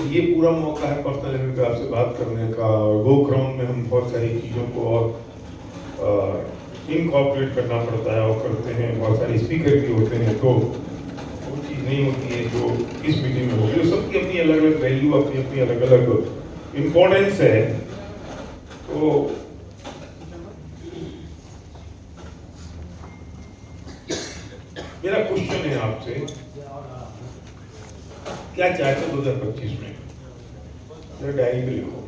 ये पूरा मौका है पर्सनल लेवल पे आपसे बात करने का। गो ग्राउंड में हम बहुत सारी चीज़ों को और इनकॉर्पोरेट करना पड़ता है और करते हैं। बहुत सारे स्पीकर भी होते हैं, तो वो चीज़ नहीं होती है जो इस मीटिंग में होगी। सबकी अपनी अलग अलग वैल्यू, अपनी अपनी अलग अलग इम्पोर्टेंस है। तो मेरा क्वेश्चन है आपसे, क्या चाहते 2025 में? मेरा डायरी पे लिखो।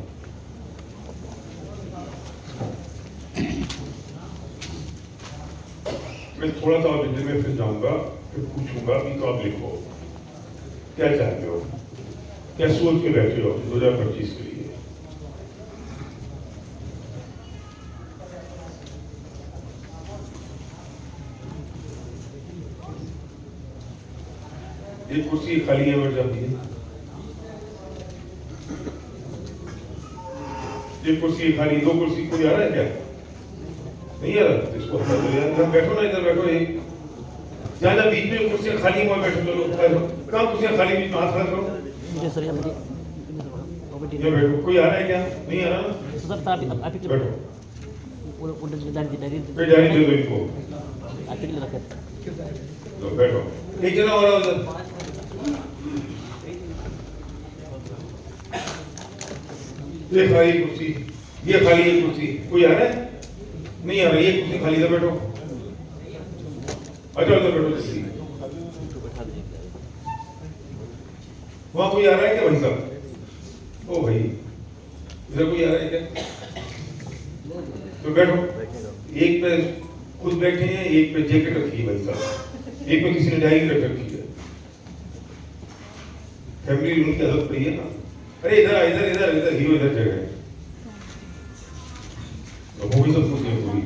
मैं थोड़ा सा और डिटेल में फिर जाऊंगा, फिर पूछूंगा कि कब लिखो, क्या चाहते हो, क्या सोच के बैठे हो 2025 के लिए। एक कुर्सी खाली है, बैठ जाती है। एक कुर्सी खाली, दो कुर्सी, कोई आ रहा है क्या? नहीं आ रहा, इसको हटा दो यार। बैठो ना, इधर बैठो। एक ज्यादा बीच में कुर्सियां खाली हुआ, बैठो। चलो कहाँ कुर्सियां खाली, बीच में हाथ खड़ा करो। ये बैठो। कोई आ रहा है क्या? नहीं आ रहा ना, बैठो। डायरी दे दो इनको, तो बैठो। एक जना हो रहा उधर। ये खाली कुर्सी, ये खाली है कुर्सी, कोई आ रहा है? नहीं आ रहा, ये कुर्सी खाली है, बैठो। अच्छा उधर बैठो जल्दी। वहां कोई आ रहा है क्या भाई साहब? ओ भाई, इधर कोई आ रहा है क्या? तो बैठो। एक पे खुद बैठे हैं, एक पे जैकेट रखी है भाई साहब, एक पे किसी ने डायरी रख रखी है। फैमिली रूम की आदत पड़ी है ना। अरे इधर इधर इधर इधर हीरो इधर जगह है, तो वो भी सब कुछ है पूरी।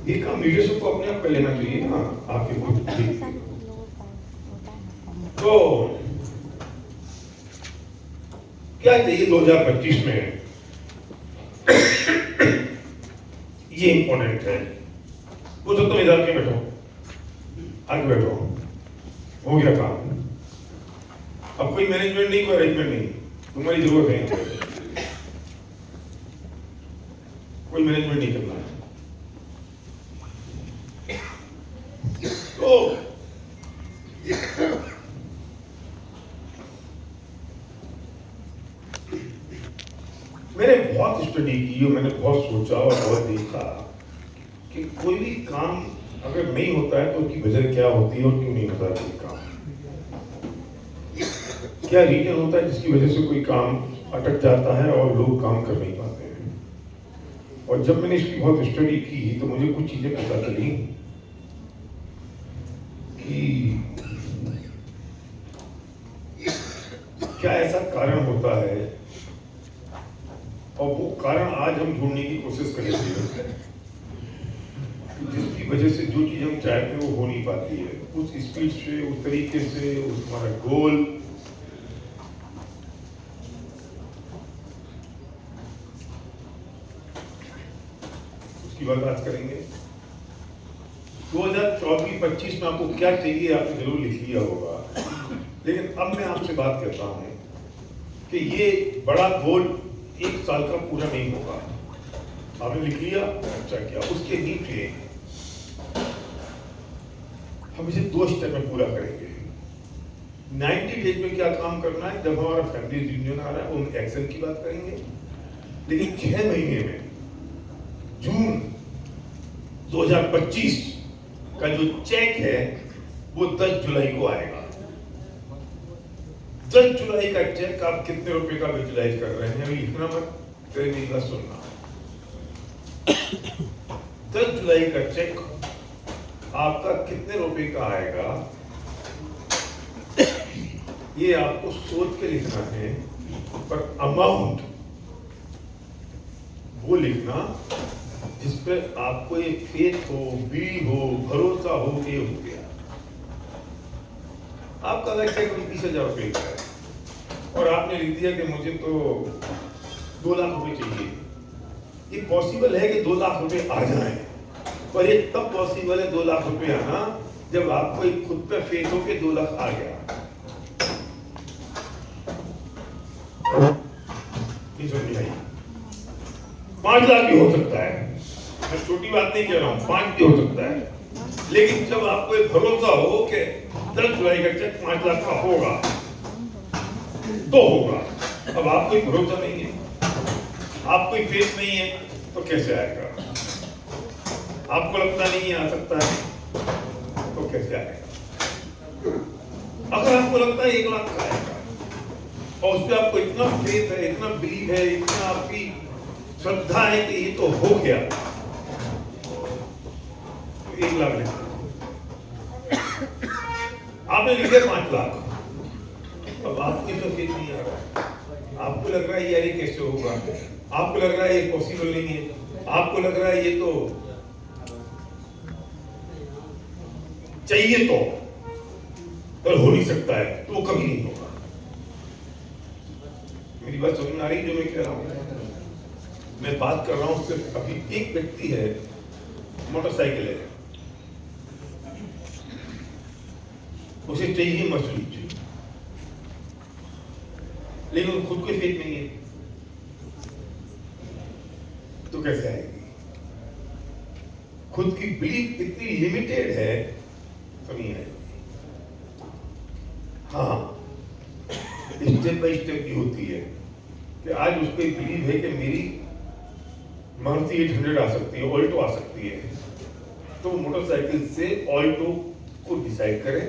ये काम लीडरशिप को अपने आप कर लेना चाहिए ना, आपके खुद की। तो क्या चाहिए 2025 में? ये इंपॉर्टेंट है। वो तो तुम इधर के बैठो, आगे बैठो। हो गया काम। अब कोई मैनेजमेंट नहीं, कोई अरेंजमेंट नहीं, तुम्हारी जरूरत है। कोई मैनेजमेंट नहीं करना है। तो मैंने बहुत स्टडी की और मैंने बहुत सोचा और बहुत देखा कि कोई भी काम अगर नहीं होता है तो उसकी वजह क्या होती है और क्यों नहीं होता है कोई काम। क्या रीजन होता है जिसकी वजह से कोई काम अटक जाता है और लोग काम कर नहीं पाते हैं। और जब मैंने इसकी बहुत स्टडी की तो मुझे कुछ चीजें पता चली कि क्या ऐसा कारण होता है, और वो कारण आज हम ढूंढने की कोशिश करेंगे, जिसकी वजह से जो चीज हम चाहते हैं वो हो नहीं पाती है उस स्पीड से, उस तरीके से, उस हमारा गोल। उसकी बात आज करेंगे। 2024-25 में आपको क्या चाहिए आपने जरूर लिख लिया होगा, लेकिन अब मैं आपसे बात करता हूं कि ये बड़ा गोल एक साल का पूरा नहीं होगा। आपने लिख लिया, अच्छा किया। उसके नीचे हम इसे 2 स्टेप में पूरा करेंगे। 90 डेज में क्या काम करना है, जब हमारा फैमिली यूनियन आ रहा है उन एक्शन की बात करेंगे। लेकिन 6 महीने में जून 2025 का जो चेक है वो 10 जुलाई को आएगा। 10 जुलाई का चेक आप कितने रुपए का विजुलाइज कर रहे हैं, लिखना मत, मेरी बात सुनना। 10 जुलाई का चेक आपका कितने रुपए का आएगा, ये आपको सोच के लिखना है। पर अमाउंट वो लिखना जिस पे आपको ये फेथ हो, बिलीव हो, भरोसा हो कि हो गया। आपका अगर चेक 20,000 रुपए का है और आपने लिख दिया कि मुझे तो 2 लाख रुपए चाहिए, ये पॉसिबल है कि 2 लाख रुपए आ जाए, पर ये तब पॉसिबल है 2 लाख रुपए आना जब आपको एक खुद पे फेथ हो कि 2 लाख आ गया। ये समझ आई। 5 लाख भी हो सकता है, मैं छोटी बात नहीं कह रहा हूँ, 5 भी हो सकता है, लेकिन जब आपको एक भरोसा हो कि 10 जुलाई का चेक 5 लाख का होगा तो होगा। अब आपको भरोसा नहीं है, आपको फेथ नहीं है, तो कैसे आएगा? आपको लगता नहीं है आ सकता है, तो कैसे आएगा? अगर आपको लगता है 1 लाख का आएगा और उस पर आपको इतना फेथ है, इतना बिलीव है, इतना आपकी श्रद्धा है कि ये तो हो गया, तो 1 लाख लिखा। आपने लिखे 5 लाख, अब आपको तो फेथ नहीं आ रहा है, आपको लग रहा है यार ये कैसे होगा, आपको लग रहा है ये पॉसिबल नहीं है, आपको लग रहा है ये तो चाहिए तो पर हो नहीं सकता है, तो वो कभी नहीं होगा। मेरी बात समझ में आ रही है जो मैं कह रहा हूं? मैं बात कर रहा हूं सिर्फ अभी एक व्यक्ति है, मोटरसाइकिल है, उसे चाहिए मर्सिडीज, लेकिन खुद को फेथ नहीं है, तो कैसे आएगी? खुद की बिलीफ इतनी लिमिटेड है, तो नहीं आएगी। हाँ, स्टेप बाय स्टेप भी होती है कि आज उसको बिलीव है कि मेरी मारुति 800 आ सकती है, ऑल्टो आ सकती है, तो मोटरसाइकिल से ऑल्टो को डिसाइड करे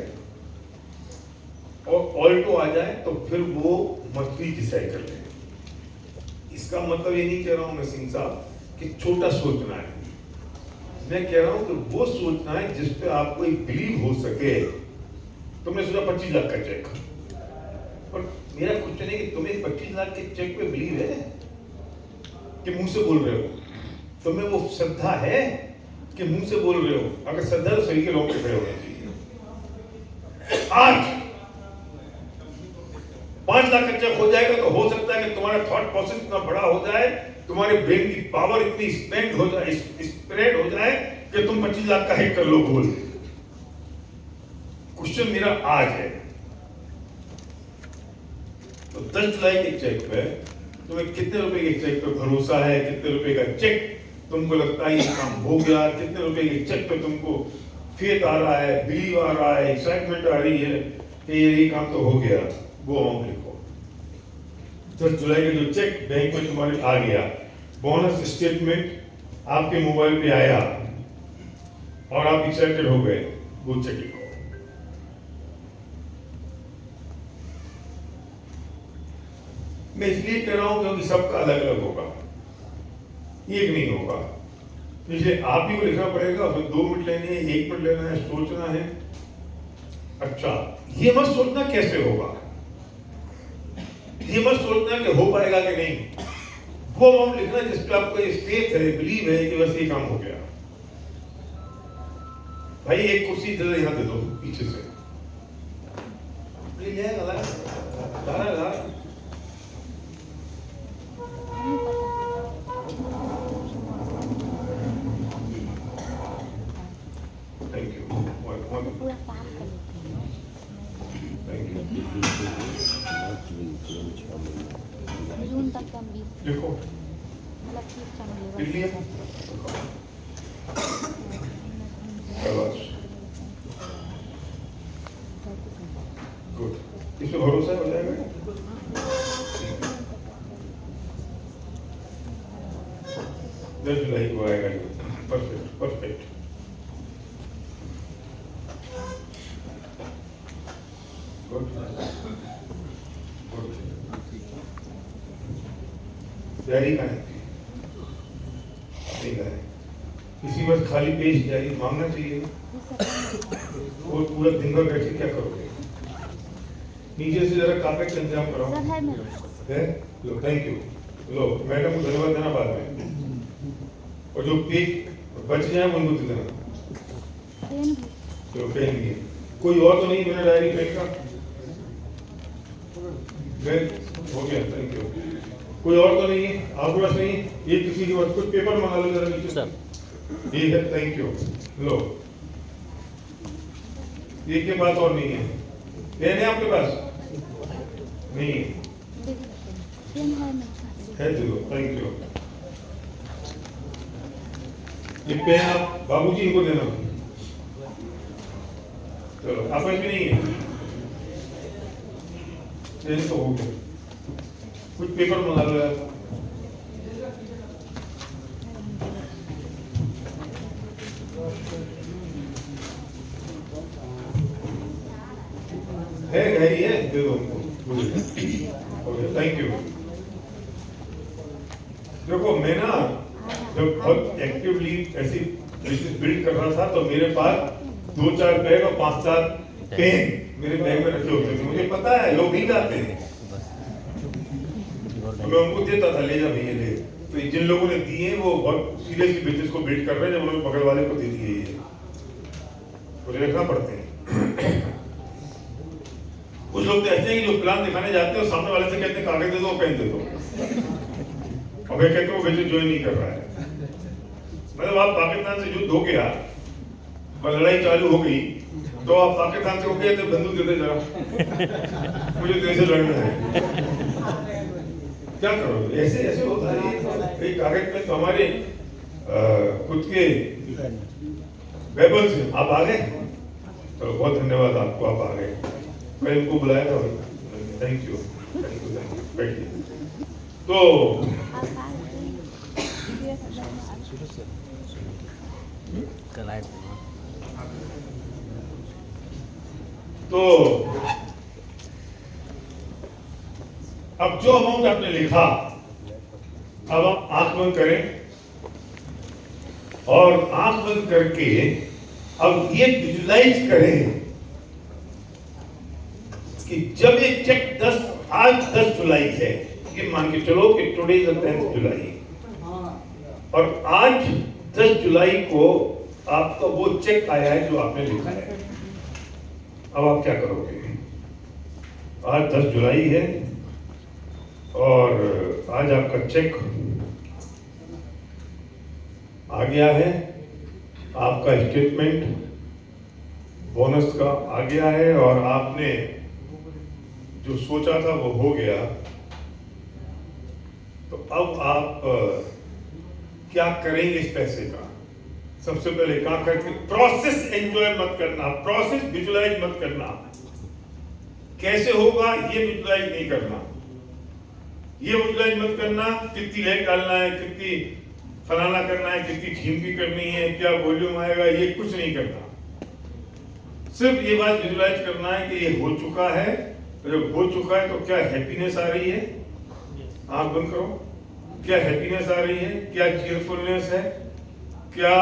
और ऑल्टो आ जाए तो फिर वो मर्सिडीज डिसाइड कर ले। इसका मतलब ये नहीं कह रहा हूं मैं सिंह साहब कि छोटा सोचना है, मैं कह रहा हूं कि वो सोचना है जिस पे आपको एक बिलीव हो सके। तुमने सोचा 25 लाख का चेक, और मेरा क्वेश्चन है कि तुम्हें 25 लाख के चेक पे बिलीव है कि मुंह से बोल रहे हो? तुम्हें वो श्रद्धा है कि मुंह से बोल रहे हो? अगर श्रद्धा तो सही के लोग खड़े होने चाहिए। आज 5 लाख का चेक हो जाएगा तो हो सकता है कि तुम्हारा थॉट प्रोसेस इतना बड़ा हो जाए, तुम्हारे ब्रेन की पावर इतनी स्पेंड हो जाए, स्प्रेड हो जाए कि तुम 25 लाख का हिट कर लो गोल। क्वेश्चन मेरा आज है, तो 10 जुलाई के चेक पे तुम्हें कितने रुपए के चेक पे भरोसा है? कितने रुपए का चेक तुमको लगता है ये काम हो गया? कितने रुपए के चेक पे तुमको फेथ आ रहा है, बिलीव आ रहा है, एक्साइटमेंट आ रही है कि ये काम तो हो गया? वो अमाउंट लिखो। 10 जुलाई का जो चेक बैंक में तुम्हारे आ गया, बोनस स्टेटमेंट आपके मोबाइल पे आया और आप एक्साइटेड हो गए, वो चेक लिखो। मैं इसलिए कह रहा हूं क्योंकि सबका अलग अलग होगा, एक नहीं होगा, इसलिए आप ही को लिखना पड़ेगा। उसमें 2 मिनट लेने हैं, 1 मिनट लेना है, सोचना है। अच्छा, ये मत सोचना कैसे होगा, ये मत सोचना कि हो पाएगा कि नहीं, वो अमाउंट लिखना जिस पे आपको ये फेथ है, बिलीव है कि बस ये काम हो गया। भाई एक कुर्सी जरा यहाँ दे दो पीछे से, ले जाएगा ला थैंक यू, पूरा काम कर थैंक यू। जून तक का 20 देखो मतलब 30 का लिख लिया, शाबाश, गुड। इस पे भरोसा हो जाएगा। 10 जुलाई को आएगा ये, परफेक्ट परफेक्ट। डायरी का नहीं है, किसी बस खाली पेज डायरी मांगना चाहिए ना। और पूरा दिन भर बैठ के क्या करोगे? नीचे से जरा कापे का इंतजाम कराओ। सर है मेरे है? लो थैंक यू, लो मैडम को धन्यवाद देना बाद में, और जो पेज बच जाए उनको दे देना। पेन चलो पेन भी है, कोई और तो नहीं मेरा डायरी पेन का? हो गया, थैंक यू। कोई और तो नहीं है आपके पास? नहीं, ये किसी के पास कुछ पेपर मंगा लो जरा नीचे सर। ठीक है, थैंक यू। लो ये के पास और नहीं है, पेन है आपके पास? नहीं है, पेन है मेरे पास। है दे दो, थैंक यू। ये पेन आप बाबूजी इनको देना। चलो आपस में नहीं है, ये तो हो गया। कुछ पेपर मंगा लो यार। है ही है, दे दो उनको। Okay thank you. देखो मैं ना जब बहुत एक्टिवली ऐसी बिजनेस बिल्ड कर रहा था तो मेरे पास 2-4 बैग और 5-7 पेन मेरे बैग में रखे होते थे। मुझे पता है लोग नहीं जाते हैं, तो मैं उनको देता था, ले जा भैया ले। तो जिन लोगों ने दिए वो बहुत सीरियसली बिजनेस को बिल्ड कर रहे हैं, जब उन्होंने बगल वाले को दे दिए ये मुझे रखना पड़ते हैं। कुछ लोग तो ऐसे हैं जो प्लान दिखाने जाते हैं और सामने वाले से कहते हैं कागज दे दो, पेन दे दो, और वे कहते हैं वो बिजनेस ज्वाइन नहीं कर रहा है। मतलब आप पाकिस्तान से युद्ध हो गया, लड़ाई चालू हो गई, तो आप पाकिस्तान से हो गए तो बंदूक दे दे जरा, मुझे देश से लड़ना है। क्या करो, ऐसे ऐसे होता है। एक कागज में तो हमारे खुद के वेबल्स आप आ गए, तो बहुत धन्यवाद आपको, आप आ गए। मैं इनको बुलाया था, thank you thank you thank you, बैठिए। तो अब जो अमाउंट आपने लिखा, अब आप आंख बंद करें और आंख बंद करके अब ये विजुलाइज करें कि जब ये चेक आज 10 जुलाई है, ये मान के चलो कि टुडे इज 10th जुलाई, और आज 10 जुलाई को आपका वो चेक आया है जो आपने लिखा है। अब आप क्या करोगे? आज 10 जुलाई है और आज आपका चेक आ गया है, आपका स्टेटमेंट बोनस का आ गया है, और आपने जो सोचा था वो हो गया। तो अब आप क्या करेंगे इस पैसे का? सबसे पहले क्या करके प्रोसेस एंजॉय मत करना, प्रोसेस विजुलाइज मत करना। कैसे होगा ये विजुलाइज नहीं करना, ये विजुलाइज मत करना कितनी लेट डालना है, कितनी फलाना करना है, कितनी झीमकी करनी है, क्या वॉल्यूम आएगा, ये कुछ नहीं करना। सिर्फ ये बात विजुलाइज करना है कि ये हो चुका है, तो जब हो चुका है तो क्या हैप्पीनेस आ रही है, आंख बंद करो, क्या हैप्पीनेस आ रही है, क्या चीयरफुलनेस है, क्या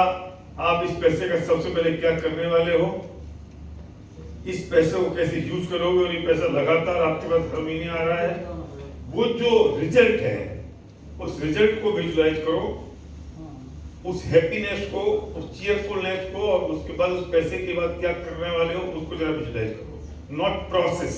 आप इस पैसे का सबसे पहले क्या करने वाले हो, इस पैसे को कैसे यूज करोगे, और ये पैसा लगातार आपके पास हर महीने आ रहा है, वो जो रिजल्ट है उस रिजल्ट को विजुलाइज करो, उस हैप्पीनेस को, उस चीयरफुलनेस को, और उसके बाद उस पैसे के बाद क्या करने वाले हो उसको जरा विजुलाइज करो, नॉट प्रोसेस।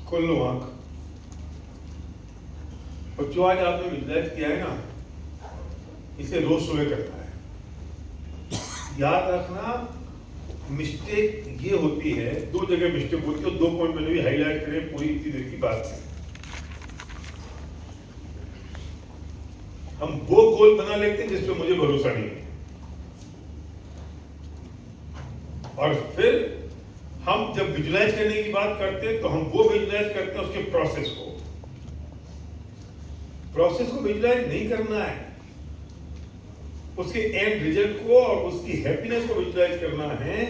खोल लो आंख, और जो आज आपने विजुलाइज किया है ना, इसे रोज सुबह करना है। याद रखना, मिस्टेक ये होती है, 2 जगह मिस्टेक होती है, 2 पॉइंट मैंने भी हाईलाइट करे पूरी इतनी देर की बात है। हम वो गोल बना लेते हैं जिस पे मुझे भरोसा नहीं है, और फिर हम जब विजुलाइज करने की बात करते हैं तो हम वो विजुलाइज करते हैं उसके प्रोसेस को विजुलाइज नहीं करना है, उसके एंड रिजल्ट को और उसकी हैप्पीनेस को विजुलाइज करना है।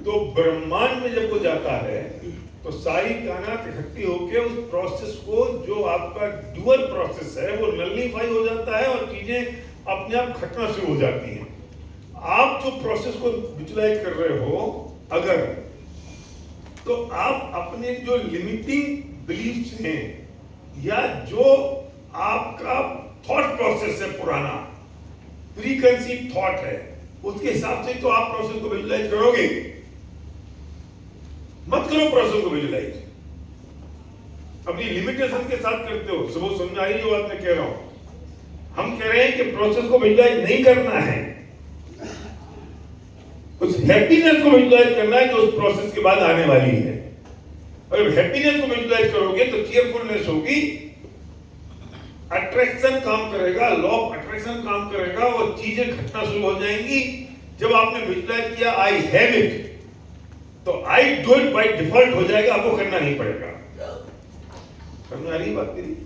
तो ब्रह्मांड में जब वो जाता है तो सारी कायनात इकट्ठी होकर उस प्रोसेस को, जो आपका डुअल प्रोसेस है, वो नलिफाई हो जाता है और चीजें अपने आप घटना शुरू हो जाती हैं। आप जो प्रोसेस को विजुलाइज कर रहे हो अगर, तो आप अपने जो लिमिटिंग बिलीफ्स हैं या जो आपका थॉट प्रोसेस है पुराना, प्री कंसीव थॉट है, उसके हिसाब से तो आप प्रोसेस को विजुलाइज करोगे। मत करो प्रोसेस को विजुलाइज, अपनी लिमिटेशन के साथ करते हो। सब समझा ही जो बात मैं कह रहा हूं। हम कह रहे हैं कि प्रोसेस को विजुलाइज नहीं करना है, उस हैप्पीनेस को विजुलाइज करना है जो उस प्रोसेस के बाद आने वाली है। और हैप्पीनेस को विजुलाइज करोगे तो चीयरफुलनेस होगी, अट्रैक्शन काम करेगा, लॉ ऑफ अट्रैक्शन काम करेगा, वो चीजें घटना शुरू हो जाएंगी। जब आपने विजुलाइज किया आई हैव इट, तो I do it by default हो जाएगा, आपको करना नहीं पड़ेगा। समझ आ रही बात मेरी?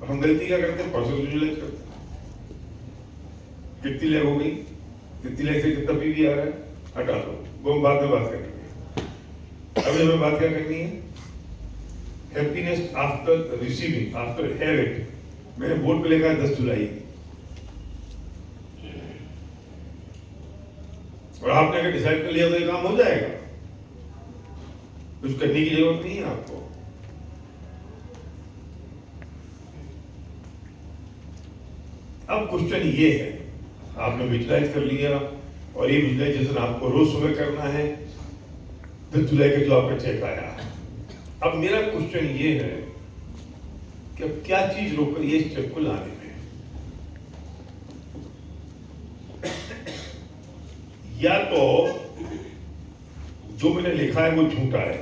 हम गलती क्या करते हैं, प्रोसेस विजुलाइज करते हैं। कितनी लैग हो गई, कितनी लैग से कितना पीवी आ रहा है, हटा दो, वो हम बाद में बात करेंगे। अभी हमें बात क्या करनी है, happiness after receiving, after have it. मैंने बोर्ड पे लिखा है 10 जुलाई, और आपने अगर डिसाइड कर लिया तो ये काम हो जाएगा, कुछ करने की जरूरत नहीं है आपको। अब क्वेश्चन ये है, आपने विजुलाइज कर लिया, और ये विजुलाइजेशन आपको रोज सुबह करना है 10 जुलाई का जो आपका चेक आया। अब मेरा क्वेश्चन ये है कि अब क्या चीज रोक रही है इस चेक को लाने में? या तो जो मैंने लिखा है वो झूठा है,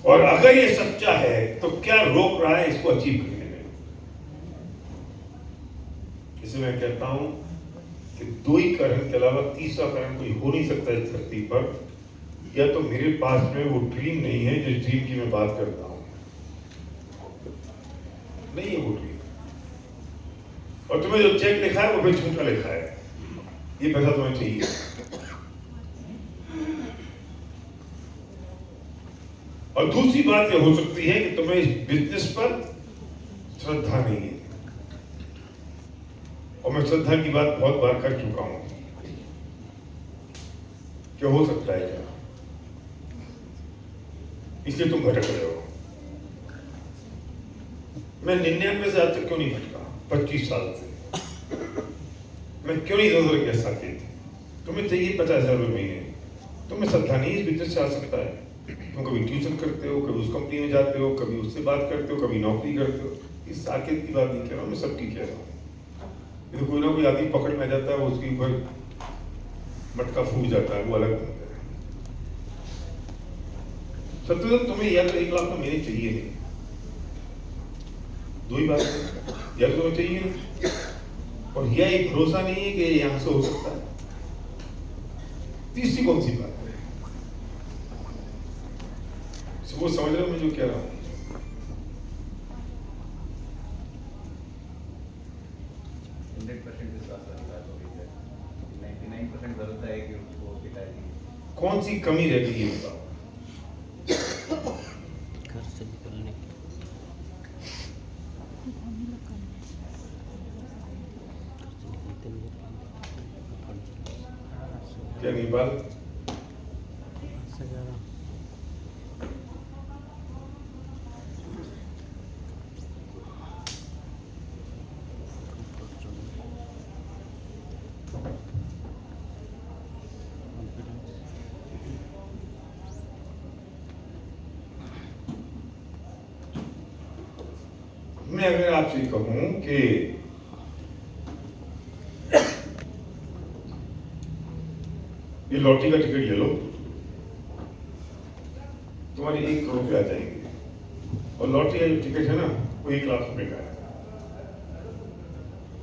और अगर ये सच्चा है तो क्या रोक रहा है इसको अचीव करने में? इसलिए मैं कहता हूं कि 2 ही कारण के अलावा तीसरा कारण कोई हो नहीं सकता इस धरती पर। या तो मेरे पास में वो ड्रीम नहीं है जिस ड्रीम की मैं बात करता हूं, नहीं है वो ड्रीम, और तुम्हें जो चेक लिखा है वो फिर झूठा लिखा है, ये पैसा तुम्हें चाहिए। और दूसरी बात यह हो सकती है कि तुम्हें इस बिजनेस पर श्रद्धा नहीं है, और मैं श्रद्धा की बात बहुत बार कर चुका हूं। क्या हो सकता है क्या, इसलिए तुम भटक रहे हो। मैं 99 से आज तक क्यों नहीं भटका, 25 साल से मैं क्यों नहीं इधर गया साकेत? तुम्हें चाहिए 50,000 रुपये महीने, तुम्हें श्रद्धा नहीं इस बिजनेस से आ सकता है। तुम कभी ट्यूशन करते हो, कभी उस कंपनी में जाते हो, कभी उससे बात करते हो, कभी नौकरी करते हो। इस साकेत की बात नहीं कह रहा हूं, मैं सबकी कह रहा हूं। तो कोई ना कोई आदमी पकड़ में जाता है, वो उसके ऊपर मटका फूट जाता है, वो अलग बात है। सत्य तुम्हें या तो 1 लाख तो महीने चाहिए नहीं, 2 ही बात है, या तो तुम्हें चाहिए नहीं, और यह एक भरोसा नहीं है कि यहां से हो सकता है। तीसरी कौन सी बात है? वो समझ रहे हो मैं जो कह रहा हूं? कौन सी कमी रह गई है बताओ? घर से निकलने की क्या नहीं बात? मैं अगर आपसे कहूं कि ये लॉटरी का टिकट ले लो, तुम्हारे 1 करोड़ रुपये आ जाएंगे, और लॉटरी का जो टिकट है ना वो 1 लाख रुपए का है,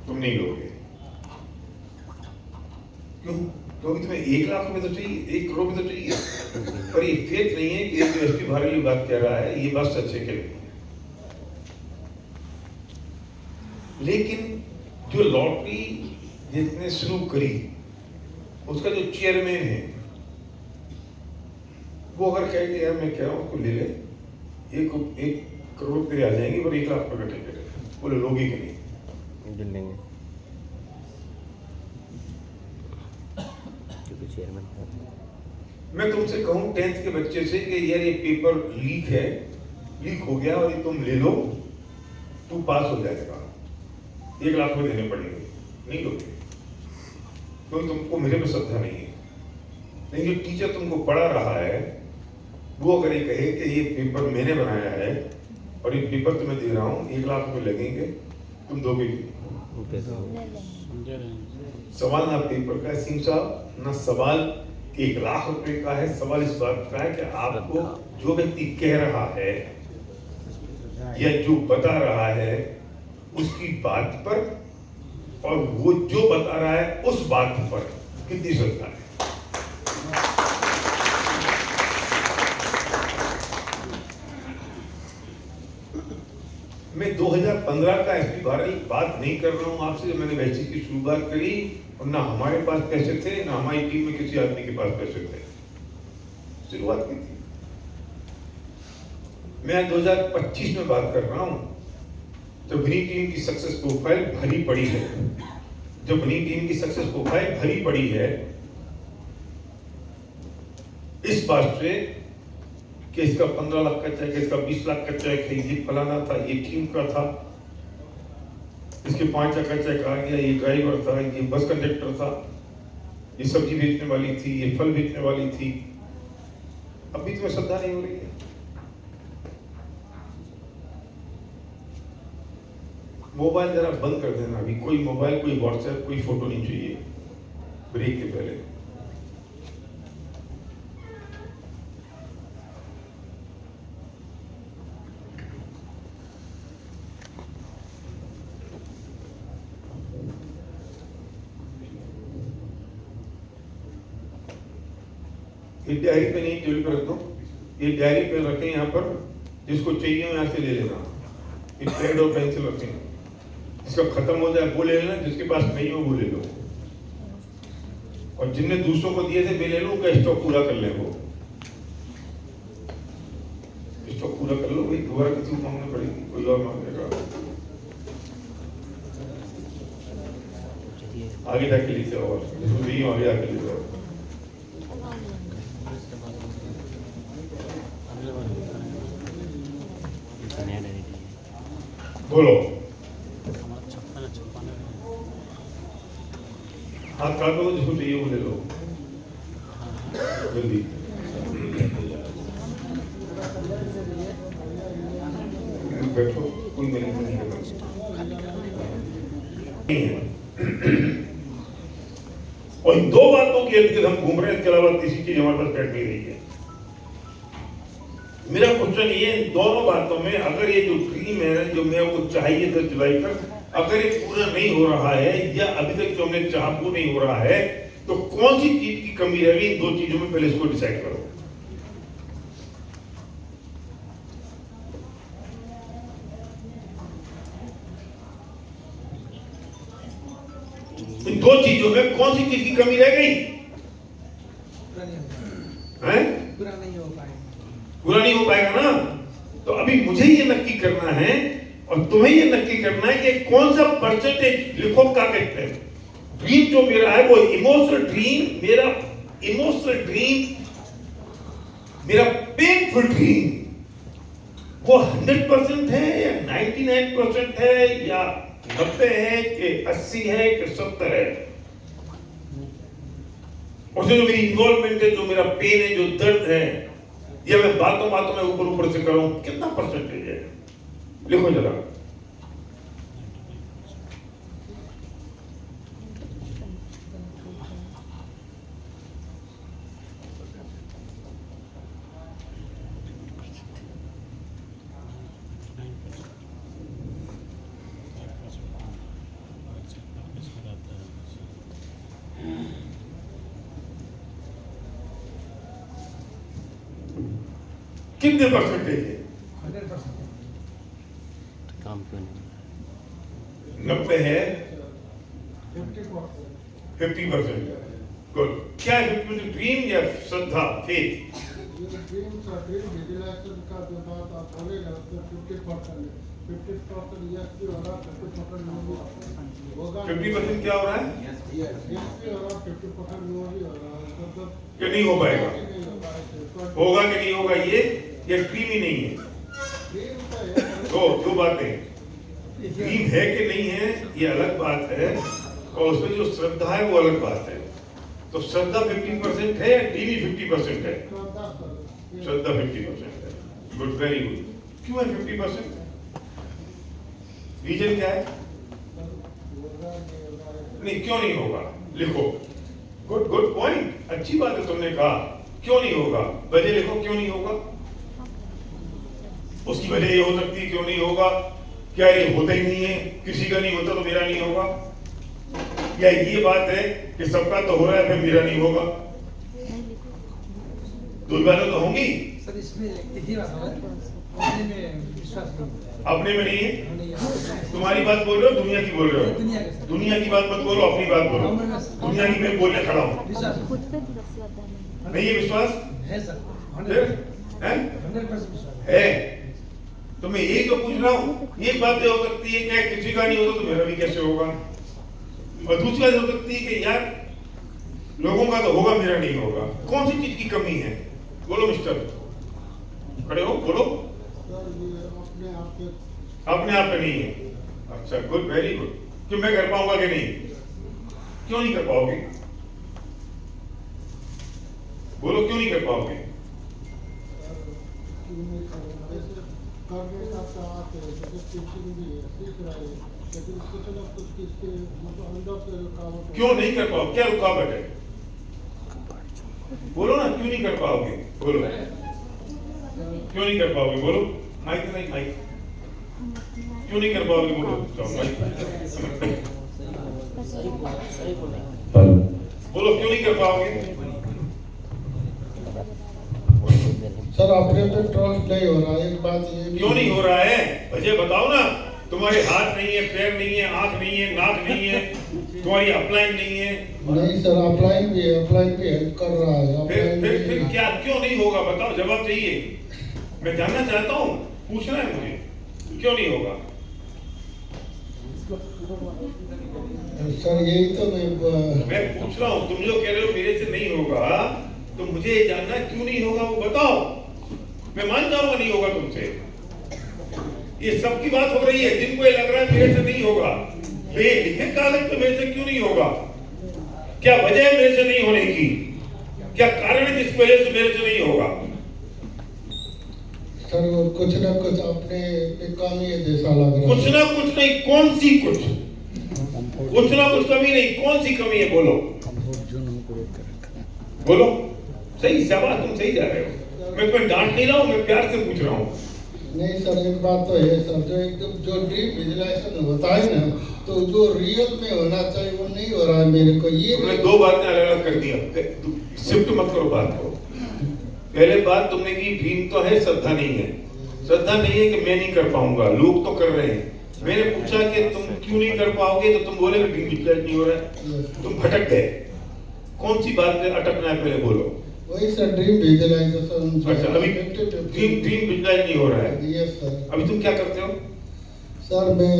तुम नहीं लोगे। क्यों? क्योंकि तुम्हें 1 लाख रुपए तो चाहिए, 1 करोड़ रुपए तो चाहिए, पर ये फेथ नहीं है कि ये जो एसपी भारी बात कह रहा है ये बात सच है कि नहीं। लेकिन जो लॉटरी जिसने शुरू करी उसका जो चेयरमैन है वो अगर कहे कि यार मैं कह रहा हूं उसको ले ले, 1 करोड़ रुपये आ जाएंगे पर 1 लाख रुपए का टिकट है, बोले लोगे कि नहीं? लेंगे। तो चेयरमैन था। मैं तुमसे कहूं 10th के बच्चे से कि यार ये पेपर लीक हो गया और ये तुम ले लो, तू पास हो जाएगा, 1 लाख रुपए देने पड़ेंगे, नहीं लोगे क्योंकि तुमको मेरे पे श्रद्धा नहीं है। लेकिन जो टीचर तुमको पढ़ा रहा है वो अगर ये कहे कि ये पेपर मैंने बनाया है और ये पेपर तुम्हें दे रहा हूँ, 1 लाख रुपए लगेंगे, तुम दोगे नहीं? ले लेंगे। सवाल ना पेपर का है सिंह साहब, ना सवाल 1 लाख रुपए का है। सवाल इस बात का है कि आपको जो व्यक्ति कह रहा है या जो बता रहा है उसकी बात पर और वो जो बता रहा है उस बात पर कितनी श्रद्धा है। मैं 2015 का एसपी 12 की बात नहीं कर रहा हूं आपसे, जब मैंने वैसी की शुरुआत करी और ना हमारे पास पैसे थे, ना हमारी टीम में किसी आदमी के पास पैसे थे, शुरुआत की थी। मैं 2025 में बात कर रहा हूं, जब बनी टीम की सक्सेस प्रोफाइल भरी पड़ी है, जब बनी टीम की सक्सेस प्रोफाइल भरी पड़ी है इस बात से कि इसका 15 लाख का चेक, इसका 20 लाख का चेक है, ये फलाना था, ये टीम का था, इसके 5 लाख का चेक आ गया, ये ड्राइवर था, ये बस कंडक्टर था, ये सब्जी बेचने वाली थी, ये फल बेचने वाली थी। अभी तुम्हें श्रद्धा नहीं हो रही है? मोबाइल जरा बंद कर देना अभी, कोई मोबाइल, कोई व्हाट्सएप, कोई फोटो नहीं चाहिए ब्रेक के पहले। ये डायरी पे नहीं, टेबल पे रख दो, ये डायरी पे रखें यहाँ पर, जिसको चाहिए यहाँ से ले लेना। ये पेड और पेंसिल रखें, जिसका खत्म हो जाए वो ले लेना, जिसके पास नहीं हो वो ले लो, और जिनने दूसरों को दिए थे वे ले लो, उनका स्टॉक पूरा कर ले, वो स्टॉक पूरा कर लो। भाई दोबारा किसी को मांगना पड़ेगी, कोई और मांगेगा, आगे जाके लेते हो, और जिसको नहीं आगे जाके लेते हो। बोलो, हाथ काट लो, जिसको चाहिए वो ले लो जल्दी। बैठो, कोई मेरे को नहीं करना। और इन 2 बातों के इर्द गिर्द हम घूम रहे हैं, इसके अलावा किसी चीज हमारे पास बैठ नहीं रही है। मेरा क्वेश्चन ये, इन दोनों बातों में अगर ये जो ड्रीम है, जो मेरे को चाहिए 10 जुलाई तक, अगर ये पूरा नहीं हो रहा है या अभी तक जो हमने चाहा वो नहीं हो रहा है, तो कौन सी चीज की कमी रह गई? इन 2 चीजों में पहले इसको डिसाइड करो। इन 2 चीजों में कौन सी चीज की कमी रह गई? पूरा नहीं हो पाएगा ना। तो अभी मुझे ये नक्की करना है और तुम्हें ये नक्की करना है कि कौन सा परसेंटेज लिखो, क्या कहते हैं ड्रीम जो मेरा है, वो इमोशनल ड्रीम, मेरा इमोशनल ड्रीम, मेरा पेनफुल ड्रीम, वो 100% है या 99% है या 90 है कि 80 है कि 70 है? उसमें जो मेरी इन्वॉल्वमेंट है, जो मेरा पेन है, जो दर्द है, या मैं बातों में ऊपर से कर रहा हूं, कितना परसेंटेज है? लिखो जरा। कितने परसेंटेज है? 100%। काम क्यों नहीं? 90 है, 50%। गुड। क्या है 50%? ड्रीम या श्रद्धा, फेथ? विजुलाइजेशन का जो बात आप बोलेगा उसमें 50% है, 50% यस भी होगा, 50% नो भी होगा। होगा 50% क्या हो रहा है यस भी हो रहा 50% वो भी हो रहा है मतलब कि नहीं हो पाएगा? नहीं हो पाएगा होगा कि नहीं होगा ये एक्सट्रीम ही नहीं है। ये होता है दो बातें, ड्रीम है कि नहीं है ये अलग बात है, और उसमें जो श्रद्धा है वो अलग बात है। तो श्रद्धा 50% है या ड्रीम ही 50% है? श्रद्धा 50% है। Good, very good. क्यों है 50%? रीजन क्या है? नहीं, क्यों नहीं होगा? लिखो। गुड गुड पॉइंट, अच्छी बात है तुमने कहा। क्यों नहीं होगा? वजह लिखो, क्यों नहीं होगा? उसकी वजह ये हो सकती है क्यों नहीं होगा, क्या ये होता ही नहीं है, किसी का नहीं होता तो मेरा नहीं होगा, या ये बात है कि सबका तो हो रहा है फिर मेरा नहीं होगा? दो बातें तो होंगी। सर इसमें एक ही बात है, अपने में विश्वास नहीं होता है। अपने में नहीं है, नहीं है। तुम्हारी बात बोल रहे हो, दुनिया की बोल रहे हो? दुनिया की। दुनिया की बात मत बोलो, अपनी बात बोलो। दुनिया की मैं बोलने खड़ा हूँ, विश्वास नहीं है विश्वास? है सर, फिर हैं? 100% विश्वास है। तो मैं यही तो पूछ रहा हूँ, ये बातें हो सकती है क्या किसी का नहीं होता तो मेरा भी कैसे होगा? और दूसरी बात हो सकती है कि यार लोगों का तो होगा, मेरा नहीं होगा। कौन सी चीज की कमी है? बोलो मिस्टर, खड़े हो, बोलो। सर ये अपने आप के अपने आप पे नहीं है। अच्छा, गुड, वेरी गुड। कि मैं कर पाऊंगा कि नहीं? क्यों नहीं कर पाओगे? बोलो, क्यों नहीं कर पाओगे? करने का चाहते हैं, जैसे टीचिंग भी है, सीख रहे हैं, लेकिन कुछ ना कुछ किसके मतलब अंदर से रुकावट क्यों नहीं कर पाओगे? क्या रुकावट है? बोलो ना, क्यों नहीं कर पाओगे? बोलो, क्यों नहीं कर पाओगे? बोलो, माइक नहीं, माइक क्यों नहीं कर पाओगे? बोलो, माइक बोलो, क्यों नहीं कर पाओगे? सर अपने पे ट्रस्ट नहीं हो रहा, एक बात ये क्यों नहीं हो रहा है? वजह बताओ ना। तुम्हारे हाथ नहीं है, पैर नहीं है, आंख नहीं है, नाक नहीं है, तुम्हारी अपलाइन नहीं है। नहीं सर, अपलाइन भी है, अपलाइन भी हेल्प कर रहा है। फिर क्या क्यों नहीं होगा? बताओ, जवाब चाहिए। मैं जानना चाहता हूँ, पूछना है मुझे, क्यों नहीं होगा? सर यही तो मैं पूछ रहा हूँ, तुम जो कह रहे हो मेरे से नहीं होगा, तो मुझे ये जानना क्यों नहीं होगा वो बताओ। मैं मान जाऊंगा नहीं होगा तुमसे। ये सबकी बात हो रही है, जिनको ये लग रहा है मेरे से नहीं होगा, ये लिखे कागज पे मेरे से क्यों नहीं होगा? क्या वजह है मेरे से नहीं होने की? क्या कारण है जिस वजह से मेरे से नहीं होगा? सर वो कुछ ना कुछ अपने पे कमी है जैसा लग रहा है। कुछ ना कुछ नहीं, कौन सी कुछ? कुछ ना कुछ कमी नहीं, कौन सी कमी है? बोलो बोलो। सही, शाबाश, तुम सही जा रहे हो। मैं तुम्हें डांट नहीं रहा हूँ, मैं प्यार से पूछ रहा हूँ। नहीं सर, एक बात तो है सर, जो एकदम जो ड्रीम विजुअलाइजेशन होता है ना, तो जो रियल में होना चाहिए वो नहीं हो रहा है मेरे को। ये तुमने दो बातें अलग अलग कर दिया, शिफ्ट मत करो बात को। पहले बात तुमने की ड्रीम तो है, श्रद्धा नहीं है। श्रद्धा नहीं है कि मैं नहीं कर पाऊंगा, लोग तो कर रहे हैं। मैंने पूछा कि तुम क्यों नहीं कर पाओगे, तो तुम बोले कि ड्रीम विजुअलाइज नहीं हो रहा है। तुम भटक गए। कौन सी बात पे अटकना है पहले बोलो। वही सर, ड्रीम विजुअलाइजेशन। अच्छा, अभी ड्रीम विजुअलाइज नहीं हो रहा है। Yes sir. अभी तुम क्या करते हो? सर मैं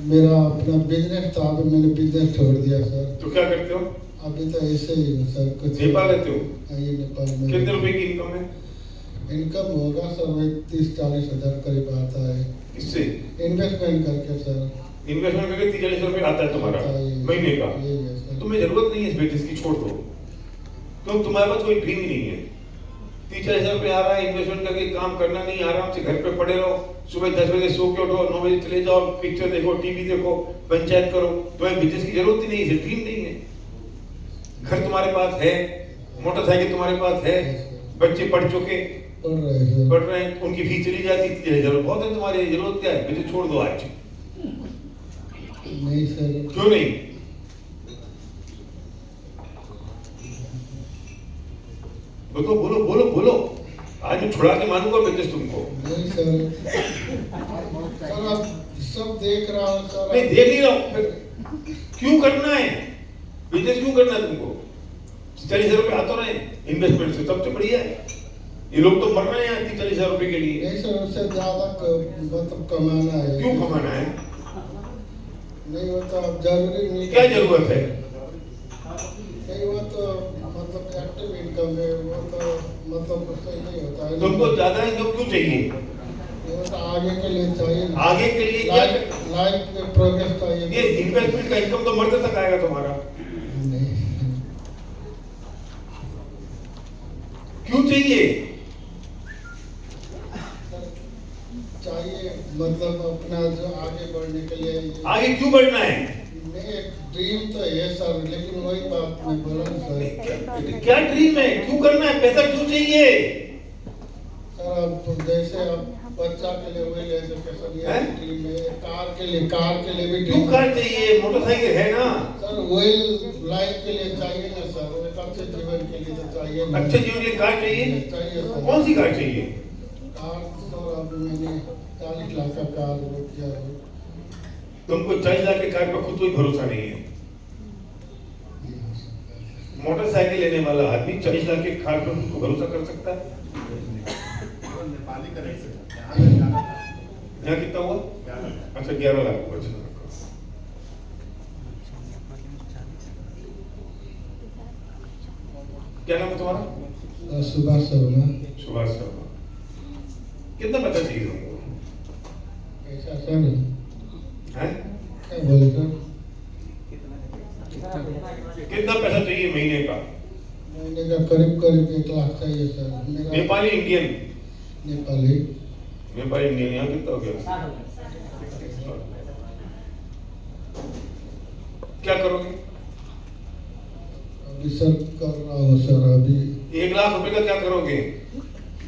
मेरा अपना बिजनेस था, अभी मैंने बिजनेस छोड़ दिया सर। तो क्या करते हो? अभी तो ऐसे ही हूँ सर। कुछ नेपाल रहते हो? ये नेपाल में। कितने रुपए की इनकम है? इनकम होगा सर 30-40 हजार करीब आता है। किससे? इन्वेस्टमेंट करके सर। इन्वेस्टमेंट करके 30-40 रुपए आता है तुम्हारा महीने का? तुम्हें जरूरत नहीं है इस बिजनेस की, छोड़ दो। तो तुम्हारे पास कोई ड्रीम ही नहीं है। 30-40 हजार रुपए आ रहा है, इन्वेस्टमेंट करके काम करना नहीं, आराम से घर पे पड़े रहो, सुबह 10 बजे सो के उठो, 9 बजे चले जाओ, पिक्चर देखो, टीवी देखो, पंचायत करो। तुम्हें बिजनेस की जरूरत ही नहीं है, ड्रीम नहीं है। घर तुम्हारे पास है, मोटरसाइकिल तुम्हारे पास है, बच्चे पढ़ चुके, पढ़ रहे हैं, उनकी फीस चली जाती, 30 हजार बहुत है तुम्हारी, जरूरत क्या है? बिजनेस छोड़ दो आज। नहीं सर। क्यों नहीं? बोलो बोलो बोलो बोलो। आज मैं छुड़ा के मानूंगा बिजनेस तुमको। नहीं सर। सर आप सब देख रहा हूँ सर। मैं देख नहीं रहा हूँ। क्यों करना है बिजनेस? क्यों करना है तुमको? 40 हजार रुपए आते रहे इन्वेस्टमेंट से, सबसे बढ़िया है। ये लोग तो मर रहे हैं 30-40 हजार रुपए के लिए। नहीं सर, उससे ज्यादा मतलब कमाना है। क्यों कमाना है? नहीं वो तो अब जरूरी नहीं। क्या जरूरत है? नहीं वो तो मतलब एक्टिव इनकम है, वो तो मतलब उससे नहीं होता है। तुमको ज्यादा इनकम क्यों चाहिए? वो तो आगे के लिए चाहिए। आगे के लिए क्या? लाइफ में प्रोग्रेस चाहिए। ये इन्वेस्टमेंट का इनकम तो मरते तक आएगा तुम्हारा। नहीं क्यों चाहिए? चाहिए मतलब अपना जो आगे बढ़ने के लिए। आगे क्यों बढ़ना है? नहीं एक ड्रीम तो है सर, लेकिन वही बात मैं बोला सर। क्या ड्रीम है? क्यों करना है? पैसा क्यों चाहिए? सर अब जैसे आप बच्चा के लिए वही एजुकेशन ये ड्रीम है, कार के लिए भी क्यों कार चाहिए? मोटरसाइकिल है ना। सर वही लाइफ के लिए चाहिए ना सर, एक अच्छे जीवन के लिए तो चाहिए ना। अच्छे जीवन के लिए कार चाहिए? चाहिए सर। कौन सी कार चाहिए? कार सर अभी मैंने 40 लाख का कार बुक किया है। तुमको 40 लाख की कार पर खुद कोई भरोसा नहीं है। मोटरसाइकिल लेने वाला आदमी 40 लाख की कार पर खुद को भरोसा कर सकता है? यहाँ कितना हुआ? अच्छा 11 लाख हुआ। क्या नाम है तुम्हारा? सुभाष शर्मा। सुभाष शर्मा। कितना पैसा चाहिए तुमको? ऐसा सर हैं? क्या बोले सर? कितना पैसा चाहिए महीने का? महीने का करीब 1 लाख चाहिए सर। मेरा नेपाली इंडियन? नेपाली। नेपाली इंडियन यहाँ कितना हो गया? क्या करोगे? अभी सर कर रहा हूँ सर। अभी 1 लाख रुपए का क्या करोगे?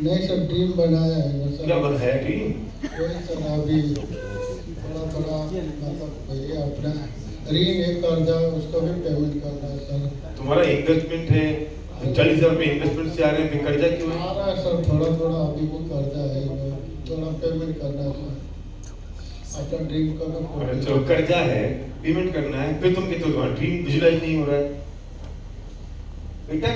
नहीं सर ड्रीम बनाया है ना सर। क्या बनाया ड्रीम? वही सर अभी थोड़ा मतलब ये अपना ऋण है कर्जा, उसको भी पेमेंट करना है सर। तुम्हारा इन्वेस्टमेंट है, 40,000 रुपए इन्वेस्टमेंट से आ रहे हैं, फिर कर्जा क्यों है? आ रहा है सर, थोड़ा अभी भी कर्जा है, थोड़ा पेमेंट करना है सर। अपना ड्रीम को अरे चलो कर्जा है, पेमेंट करना है, फिर तुम कहते हो तुम्हारा ड्रीम विजुअलाइज नहीं हो रहा है। बेटा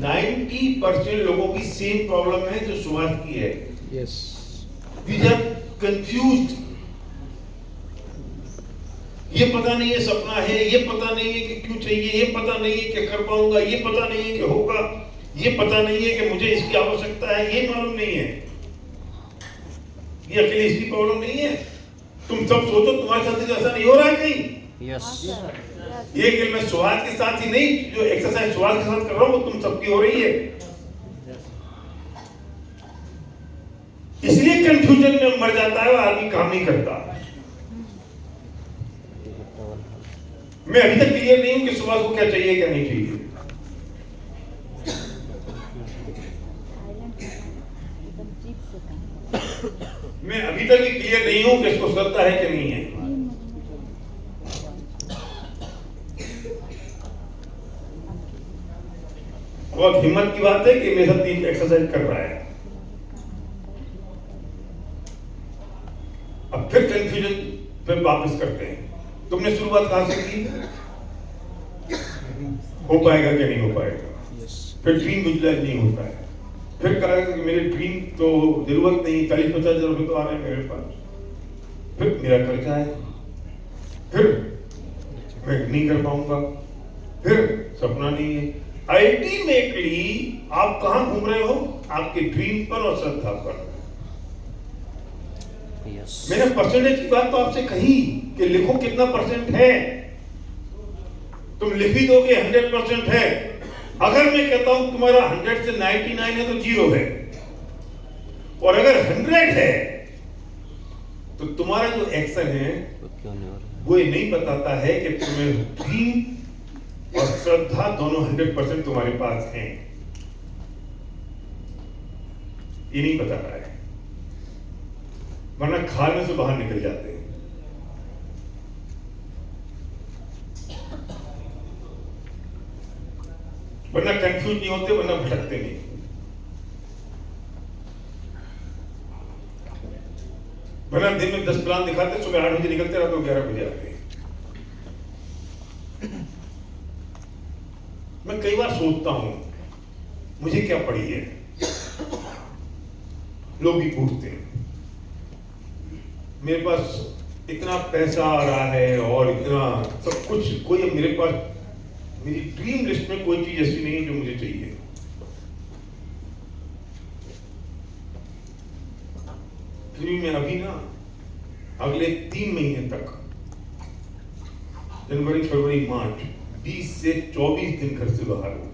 90% लोगों की सेम प्रॉब्लम है जो सुभाष की है। यस। These are confused। ये पता नहीं है सपना है, ये पता नहीं है कि क्यों चाहिए, ये पता नहीं है कि कर पाऊंगा, ये पता नहीं है कि होगा, ये पता नहीं है कि मुझे इसकी आवश्यकता है, ये मालूम नहीं है। ये अकेले इसकी प्रॉब्लम नहीं है। तुम सब सोचो तुम्हारे साथ ऐसा नहीं हो रहा है कहीं? यस। ये कि मैं सुभाष के साथ ही नहीं, जो एक्सरसाइज सुभाष के साथ कर रहा हूं वो तुम सबकी हो रही है। इसलिए कंफ्यूजन में मर जाता है वो आदमी, काम नहीं करता। मैं अभी तक क्लियर नहीं हूं कि सुभाष को क्या चाहिए क्या नहीं चाहिए। मैं अभी तक भी क्लियर नहीं हूं कि इसको श्रद्धा है कि नहीं है। बहुत हिम्मत की बात है कि मेरे साथ 3 एक्सरसाइज कर रहा है। अब फिर कंफ्यूजन पे वापस करते हैं। तुमने शुरुआत कहां से की? हो पाएगा कि नहीं हो पाएगा। फिर ड्रीम विजुअलाइज नहीं होता है। फिर कहा कि मेरे ड्रीम तो जरूरत नहीं, 40-50 हजार रुपए तो आ रहे हैं मेरे पास। फिर मेरा कर्जा है, फिर मैं नहीं कर पाऊंगा, फिर सपना नहीं है। अल्टीमेटली आप कहां घूम रहे हो? आपके ड्रीम पर और श्रद्धा पर। मैंने परसेंटेज की बात तो आपसे कही कि लिखो कितना परसेंट है। तुम लिख ही दोगे 100% है। अगर मैं कहता हूं तुम्हारा 100 से 99 है तो 0 है, और अगर 100 है तो तुम्हारा जो एक्शन है वो ये नहीं बताता है कि तुम्हें ड्रीम और श्रद्धा दोनों 100% तुम्हारे पास हैं। ये नहीं बता रहा है, वरना खाल में से बाहर निकल जाते हैं। वरना कंफ्यूज नहीं होते, वरना भटकते नहीं। वरना दिन में 10 प्लान दिखाते, सुबह 8 बजे निकलते, रात को 11 बजे आते। मैं कई बार सोचता हूं मुझे क्या पड़ी है। लोग भी पूछते हैं। मेरे पास इतना पैसा आ रहा है और इतना सब कुछ, कोई मेरे पास मेरी ड्रीम लिस्ट में कोई चीज ऐसी नहीं है जो मुझे चाहिए। फिर मैं अभी ना अगले 3 महीने तक, जनवरी फरवरी मार्च, 20 से 24 दिन घर से बाहर हूं।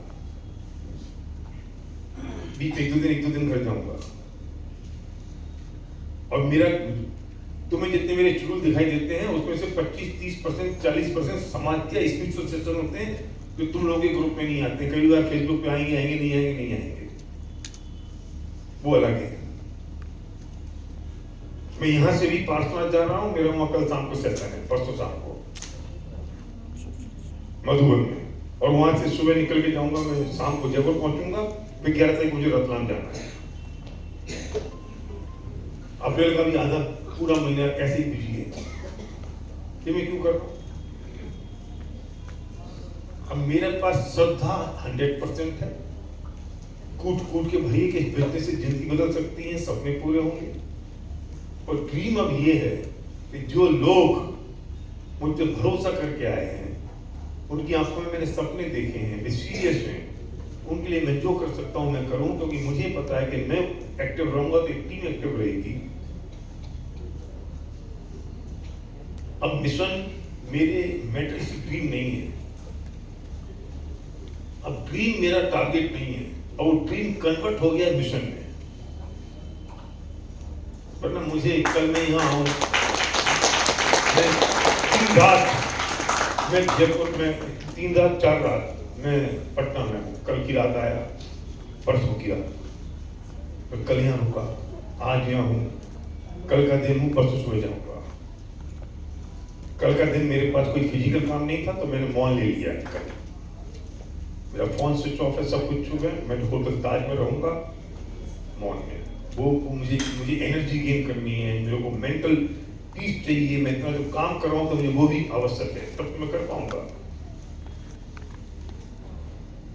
बीच में एक दो दिन घर जाऊंगा। और मेरा, तुम्हें जितने मेरे शेड्यूल दिखाई देते हैं उसमें से 25-30%, 40% समाज के स्पिरिचुअल सेशन होते हैं जो तुम लोगों के ग्रुप में नहीं आते। कई बार फेसबुक पे आएंगे नहीं आएंगे, वो अलग है। मैं यहां से भी पार्सना जा रहा हूं, मेरा वहां कल शाम को सेशन है, परसों शाम को मधुबन में, और वहां से सुबह निकल के जाऊंगा, मैं शाम को जयपुर पहुंचूंगा, फिर 11 तारीख मुझे रतलाम जाना है। अप्रैल का भी आधा पूरा महीना ऐसे ही बिजी है। ये मैं क्यों कर रहा हूं? अब मेरे पास श्रद्धा 100% है। कूट के भैया के बिजनेस से जिंदगी बदल सकती है, सपने पूरे होंगे। और ड्रीम अब ये है कि जो लोग मुझ पर भरोसा करके आए हैं, उनकी आंखों में मैंने सपने देखे हैं, वे सीरियस हैं, उनके लिए मैं जो कर सकता हूं मैं करूं, क्योंकि मुझे पता है कि मैं एक्टिव रहूंगा तो एक टीम एक्टिव रहेगी। अब मिशन मेरे मेटलिस्टिक ड्रीम नहीं है, अब ड्रीम मेरा टारगेट नहीं है, अब वो ड्रीम कन्वर्ट हो गया मिशन में। वरना मुझे कल मैं यहाँ आऊं, मैं 3 रात मैं जयपुर में, 3 रात 4 रात मैं पटना में हूँ। कल की रात आया, परसों की रात, मैं कल यहाँ रुका, आज यहाँ हूँ, कल का दिन हूँ, परसों सुबह जाऊंगा। कल का दिन मेरे पास कोई फिजिकल काम नहीं था तो मैंने मॉल ले लिया। कल मेरा फोन स्विच ऑफ है, सब कुछ छूट है, मैं होटल ताज में रहूंगा मॉल में। वो मुझे एनर्जी गेन करनी है, मेरे को मेंटल पीस चाहिए। मैं इतना जो काम कर रहा हूँ तो मुझे वो भी आवश्यक है, तब मैं कर पाऊंगा।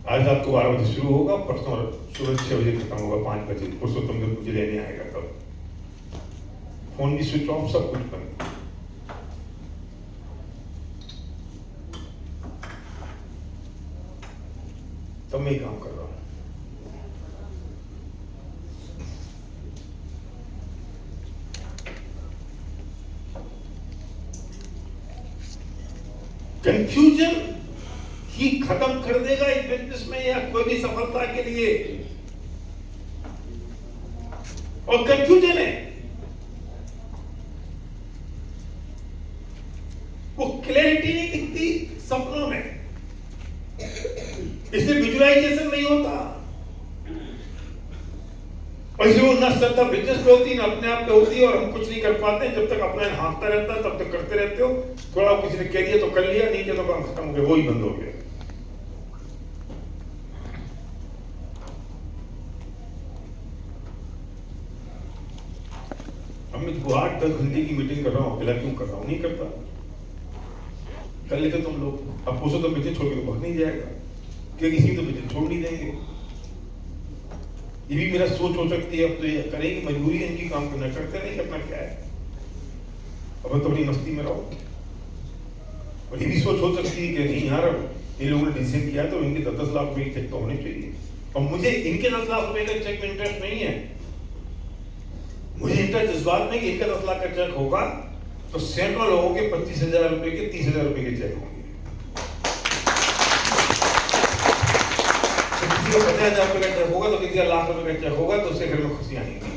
आज रात को 12 बजे शुरू होगा, परसों सुबह 6 बजे खत्म होगा, 5 बजे पुरुषोत्तम जब मुझे लेने आएगा तब। फोन भी स्विच ऑफ, सब कुछ बंद। तब मैं काम कर रहा हूं। कंफ्यूजन ही खत्म कर देगा इस बिजनेस में या कोई भी सफलता के लिए। और कंफ्यूजन है, वो क्लैरिटी नहीं दिखती सपनों में, इससे विजुअलाइजेशन नहीं होता। और इसे वो ना श्रद्धा बिजनेस पे होती, ना अपने आप पे होती, और हम कुछ नहीं कर पाते। जब तक अपना हाँकता रहता है तब तक करते रहते हो। थोड़ा किसी ने कह दिया तो कर लिया, नहीं किया तो काम खत्म हो गया, वो ही बंद हो गया। अब मैं 8-10 घंटे की मीटिंग कर रहा हूं, अकेला क्यों कर रहा हूं? नहीं करता, कर लेते तुम लोग। अब पूछो तो बिजनेस छोड़ के तो भाग नहीं जाएगा, क्योंकि किसी तो बिजनेस छोड़ नहीं देंगे। ये भी मेरा सोच हो सकती है, अब तो ये करेंगे, मजबूरी है इनकी, काम करना, करते नहीं, करना क्या है, अब तो अपनी मस्ती में रहो। और ये भी सोच हो सकती है कि नहीं यार, ये लोगों ने डिसीजन किया तो इनके 10-10 लाख रुपए चेक तो होने चाहिए, और मुझे इनके 10 लाख रुपए का चेक में इंटरेस्ट नहीं है। मुझे इंटरेस्ट इस बात में कि इनका 10 लाख का चेक होगा तो सैकड़ों लोगों के 25,000 रुपए के, 30,000 रुपए के चेक होंगे। तो किसी को 50,000 रुपए का चेक होगा तो किसी का लाख रुपए का चेक होगा, तो उससे घर में खुशियां आएंगी।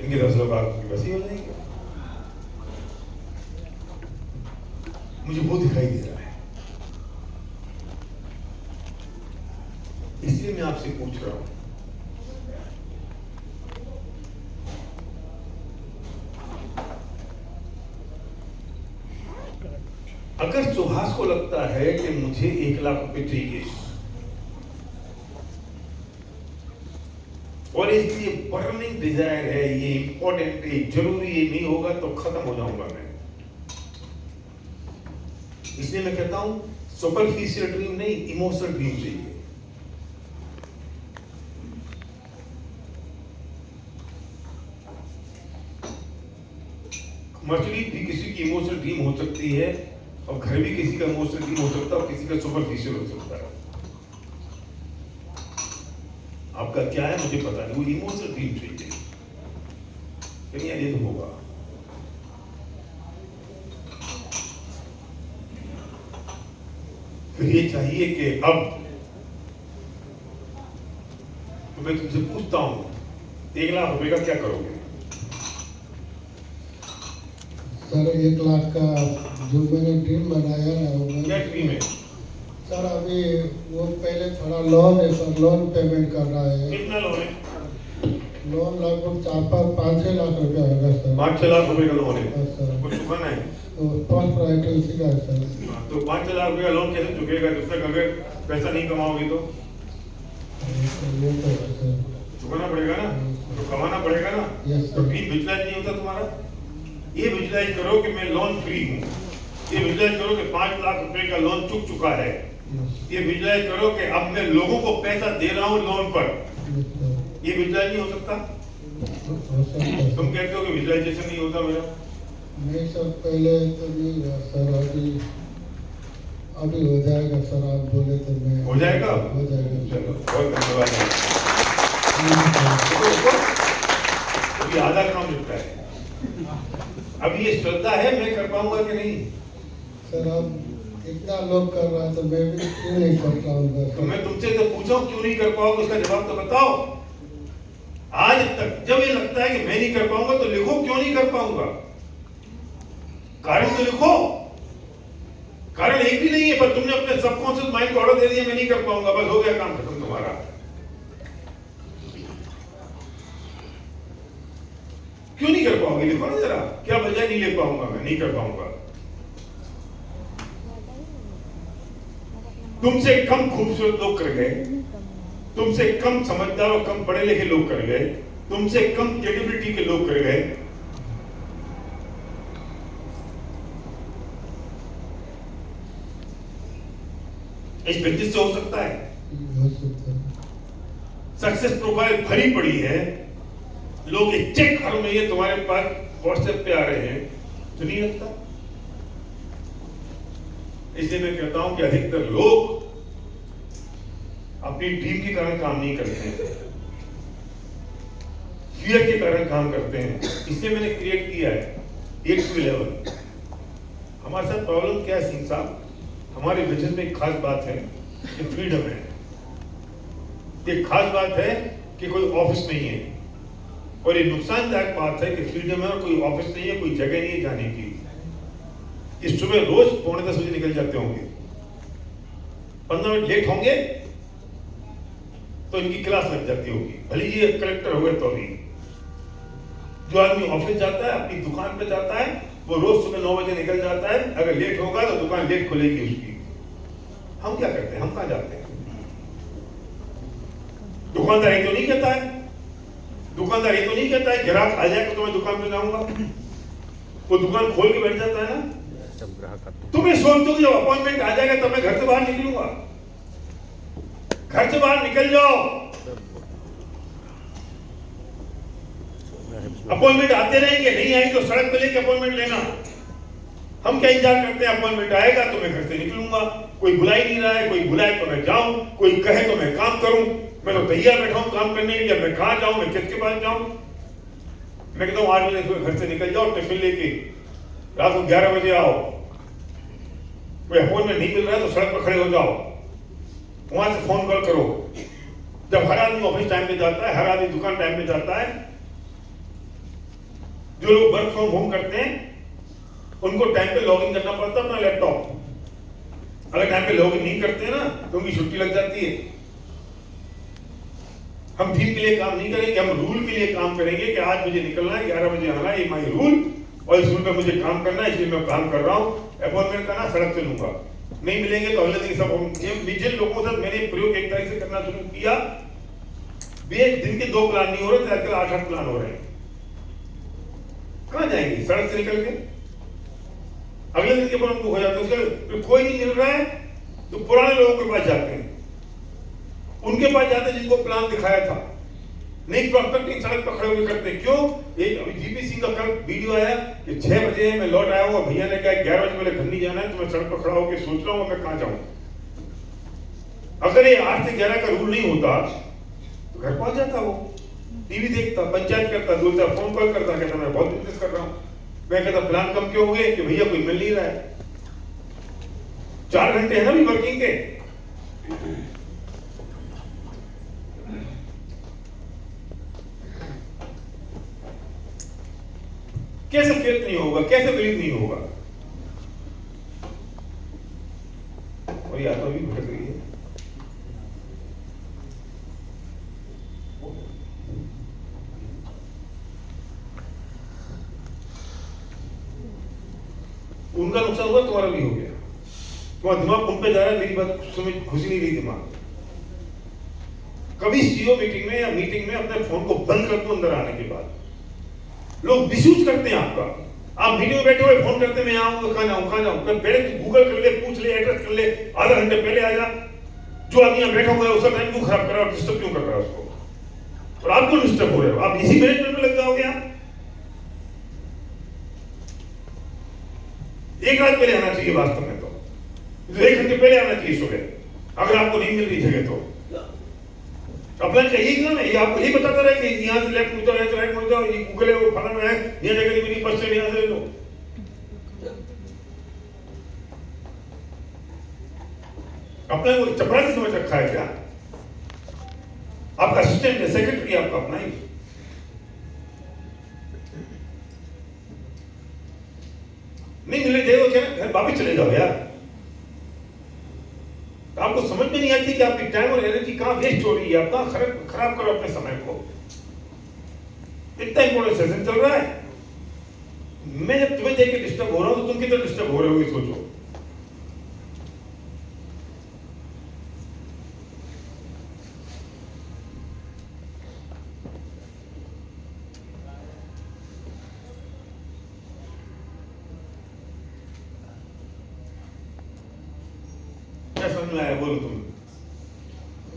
इनके 10 लाख वैसे हो जाएंगे। मुझे वो दिखाई दे रहा है, इसलिए मैं आपसे पूछ रहा हूं, अगर सुभाष को लगता है कि मुझे 1 लाख रुपए चाहिए और इसलिए बर्निंग डिजायर है, ये इंपॉर्टेंट है, जरूरी है, नहीं होगा तो खत्म हो जाऊंगा मैं। इसलिए मैं कहता हूं सुपरफिशियल ड्रीम नहीं, इमोशनल ड्रीम चाहिए। मर्सिडीज भी किसी की इमोशनल ड्रीम हो सकती है और घर भी किसी का इमोशनल ड्रीम हो सकता है और किसी का सुपरफिशियल हो सकता है। आपका क्या है मुझे पता नहीं, वो इमोशनल ड्रीम चाहिए, कहीं ये तो होगा। फिर ये चाहिए कि अब तो मैं तुमसे पूछता हूं 1 लाख रुपए का क्या करोगे? सर 1 लाख का जो मैंने ड्रीम बनाया ना वो क्या ड्रीम है? सर अभी वो पहले थोड़ा लोन है सर, लोन पेमेंट कर रहा है। कितना लोन है? लोन लगभग 4-5-6 लाख रुपया होगा सर। 5-6 लाख रुपए का लोन है। हाँ, सर। कुछ चुकाना है तो फर्स्ट प्रायोरिटी उसी का है सर। तो 5-6 लाख रुपए का लोन कैसे चुकेगा जब तक अगर पैसा नहीं कमाओगे तो? ये तो है सर। चुकाना पड़ेगा ना, तो कमाना पड़ेगा ना। Yes, sir. तो ड्रीम विजुलाइज नहीं होता तुम्हारा? ये विजुलाइज करो कि मैं लोन फ्री हूँ, ये विजुलाइज करो कि 5 लाख रुपए का लोन चुका है, ये विजुलाइज करो कि अब मैं लोगों को पैसा दे रहा हूँ लोन पर। ये विजुलाइज नहीं हो सकता? तुम कहते हो कि विजुलाइजेशन नहीं होता मेरा? नहीं सर, पहले तो नहीं हुआ सर, अभी हो जाएगा सर। आप बोले तो मैं हो जाएगा? हो जाएगा। चलो बहुत धन्यवाद। अभी आधा काम निपटा है, अभी ये श्रद्धा है मैं कर पाऊंगा कि नहीं? सर अब इतना लोग कर रहा है तो मैं भी क्यों नहीं कर पाऊंगा? तो मैं तुमसे तो पूछा क्यों नहीं कर पाओगे, उसका जवाब तो बताओ। आज तक जब ये लगता है कि मैं नहीं कर पाऊंगा तो लिखो क्यों नहीं कर पाऊंगा, कारण तो लिखो। कारण एक भी नहीं है, पर तुमने अपने सबकॉन्शियस माइंड को ऑर्डर दे दिया मैं नहीं कर पाऊंगा, बस हो गया काम खत्म तुम्हारा। क्यों नहीं कर पाओगे लिखो ना जरा, क्या वजह नहीं ले पाऊंगा मैं, नहीं कर पाऊंगा। तुमसे कम खूबसूरत लोग कर गए, तुमसे कम समझदार और कम पढ़े लिखे लोग कर गए, तुमसे कम क्रेडिबिलिटी के लोग कर गए। इस बिजनेस से हो सकता है? हो सकता है। सक्सेस प्रोफाइल भरी पड़ी है, लोग एक चेक हर महीने तुम्हारे पास व्हाट्सएप पे आ रहे हैं, तो नहीं लगता? इसलिए मैं कहता हूं कि अधिकतर लोग अपनी ड्रीम के कारण काम नहीं करते हैं, फियर के कारण काम करते हैं। इसलिए मैंने क्रिएट किया है 8 to 11। हमारे साथ प्रॉब्लम क्या है सिंह साहब, हमारे बिजनेस में एक खास बात है कि फ्रीडम है। एक खास बात है कि कोई ऑफिस नहीं है, और ये नुकसानदायक बात है कि फ्रीडम है और कोई ऑफिस नहीं है, कोई जगह नहीं है जाने की। इस सुबह रोज 9:45 बजे निकल जाते होंगे, 15 मिनट लेट होंगे तो इनकी क्लास लग जाती होगी, भले ये कलेक्टर हो गए तो भी। जो आदमी ऑफिस जाता है, अपनी दुकान पे जाता है, वो रोज सुबह 9 बजे निकल जाता है, अगर लेट होगा तो दुकान लेट खुलेगी उसकी। हम क्या करते हैं, हम कहां जाते हैं? दुकानदार तो नहीं कहता है, दुकानदार ये तो नहीं कहता है ग्राहक आ जाएगा तो मैं दुकान पे जाऊंगा, वो दुकान खोल के बैठ जाता है ना। तुम ये सोचते हो जब अपॉइंटमेंट आ जाएगा तब मैं घर से बाहर निकलूंगा, घर से बाहर निकल जाओ। अपॉइंटमेंट आते रहेंगे, नहीं आएंगे तो सड़क पे लेके अपॉइंटमेंट लेना। हम क्या इंतजार करते हैं, अपॉइंटमेंट आएगा तो मैं घर से निकलूंगा, कोई बुला ही नहीं रहा है, कोई बुलाए तो मैं जाऊं, कोई कहे तो मैं काम करूं। मैं तो तैयार बैठा हूं काम करने के लिए, मैं कहां जाऊं, मैं किसके पास जाऊं? मैं कहता हूं 8 बजे घर से निकल जाओ, टिफिन लेके रात को 11 बजे आओ। कोई अपॉइंटमेंट नहीं मिल रहा है तो सड़क पर खड़े हो जाओ, वहां से फोन कॉल करो। जब हर आदमी ऑफिस टाइम पे जाता है, हर आदमी दुकान टाइम पे जाता है, जो लोग वर्क फ्रॉम होम करते हैं उनको टाइम पे लॉग इन करना पड़ता है अपना लैपटॉप। अगर टाइम पे लॉग इन नहीं करते ना तो उनकी छुट्टी लग जाती है। हम थीम के लिए काम नहीं करेंगे, हम रूल के लिए काम करेंगे कि आज मुझे निकलना है, 11 बजे आना है, ये माई रूल, और इस रूल पे मुझे काम करना है, इसलिए मैं काम कर रहा हूँ। अपॉइंटमेंट करना, सड़क से लूंगा, नहीं मिलेंगे तो अगले दिन सब। जिन लोगों के साथ मैंने प्रयोग एक तरह से करना शुरू किया, वे दिन के 2 प्लान नहीं हो रहे थे, आजकल 8-8 प्लान हो रहे हैं। कहां जाएंगे, सड़क से निकल के अगले दिन के प्लान हो जाते हैं। कोई नहीं मिल रहा है तो पुराने लोगों के पास जाते हैं, उनके पास जाते हैं जिनको प्लान दिखाया था। नहीं प्रोस्पेक्टिंग सड़क पर खड़े होकर करते क्यों? एक अभी जीपी सिंह का कल वीडियो आया कि 6 बजे मैं लौट आया हूँ, भैया ने कहा 11 बजे मेरे घर नहीं जाना है, तो मैं सड़क पर खड़ा होकर सोच रहा हूँ मैं कहाँ जाऊँ। अगर ये 8 से 11 का रूल नहीं होता तो घर पहुंच जाता, वो टीवी देखता, पंचायत करता, 2-4 फोन कॉल करता, कहता मैं बहुत बिजनेस कर रहा हूँ। मैं कहता प्लान कम क्यों हो गए कि भैया कोई मिल नहीं रहा है। 4 घंटे है ना भी वर्किंग के। कैसे फेथ नहीं होगा, कैसे बिलीव नहीं होगा? और या तो भी भटक रही है। उनका नुकसान हुआ, तुम्हारा भी हो गया। तुम्हारा दिमाग उन पे जा रहा है, मेरी बात समझ खुशी नहीं रही दिमाग। कभी सीईओ मीटिंग में या मीटिंग में अपने फोन को बंद कर दो अंदर आने के बाद। लोग मिसयूज करते हैं आपका। आप मीटिंग में बैठे हुए फोन करते हैं मैं आऊंगा, कहां जाऊं। पहले गूगल कर ले, पूछ ले, एड्रेस कर ले, आधा घंटे पहले आ जा। जो आदमी यहाँ बैठा हुआ है उसका टाइम क्यों खराब कर रहा है, डिस्टर्ब क्यों कर रहा है उसको? और आप क्यों डिस्टर्ब हो रहे हो? आप इसी मैनेजमेंट में लग जाओगे। आप 1 रात पहले आना चाहिए वास्तव में, तो 1 घंटे पहले आना चाहिए सुबह, अगर आपको नहीं मिल रही जगह तो। अपना चाहिए कि ना, ये आपको यही बताता रहे कि यहाँ से लेफ्ट मुड़ जाओ, यहाँ से राइट मुड़ जाओ, ये गूगल है, वो फलाना है, ये जगह नहीं मिली, बस स्टैंड यहाँ से ले लो। अपना वो चपरासी समझ रखा है क्या? आपका असिस्टेंट है, सेक्रेटरी आपका अपना ही। नहीं मिले देखो क्या घर वापिस चले जाओ यार। आपको समझ में नहीं आती कि आपकी टाइम और एनर्जी कहां वेस्ट हो रही है, आप कहां खराब करो अपने समय को। इतना इंपॉर्टेंट सेशन चल रहा है, मैं जब तुम्हें देख के डिस्टर्ब हो रहा हूं तो तुम कितना डिस्टर्ब हो रहे हो, ये सोचो। समझ में आया? बोलो तुम।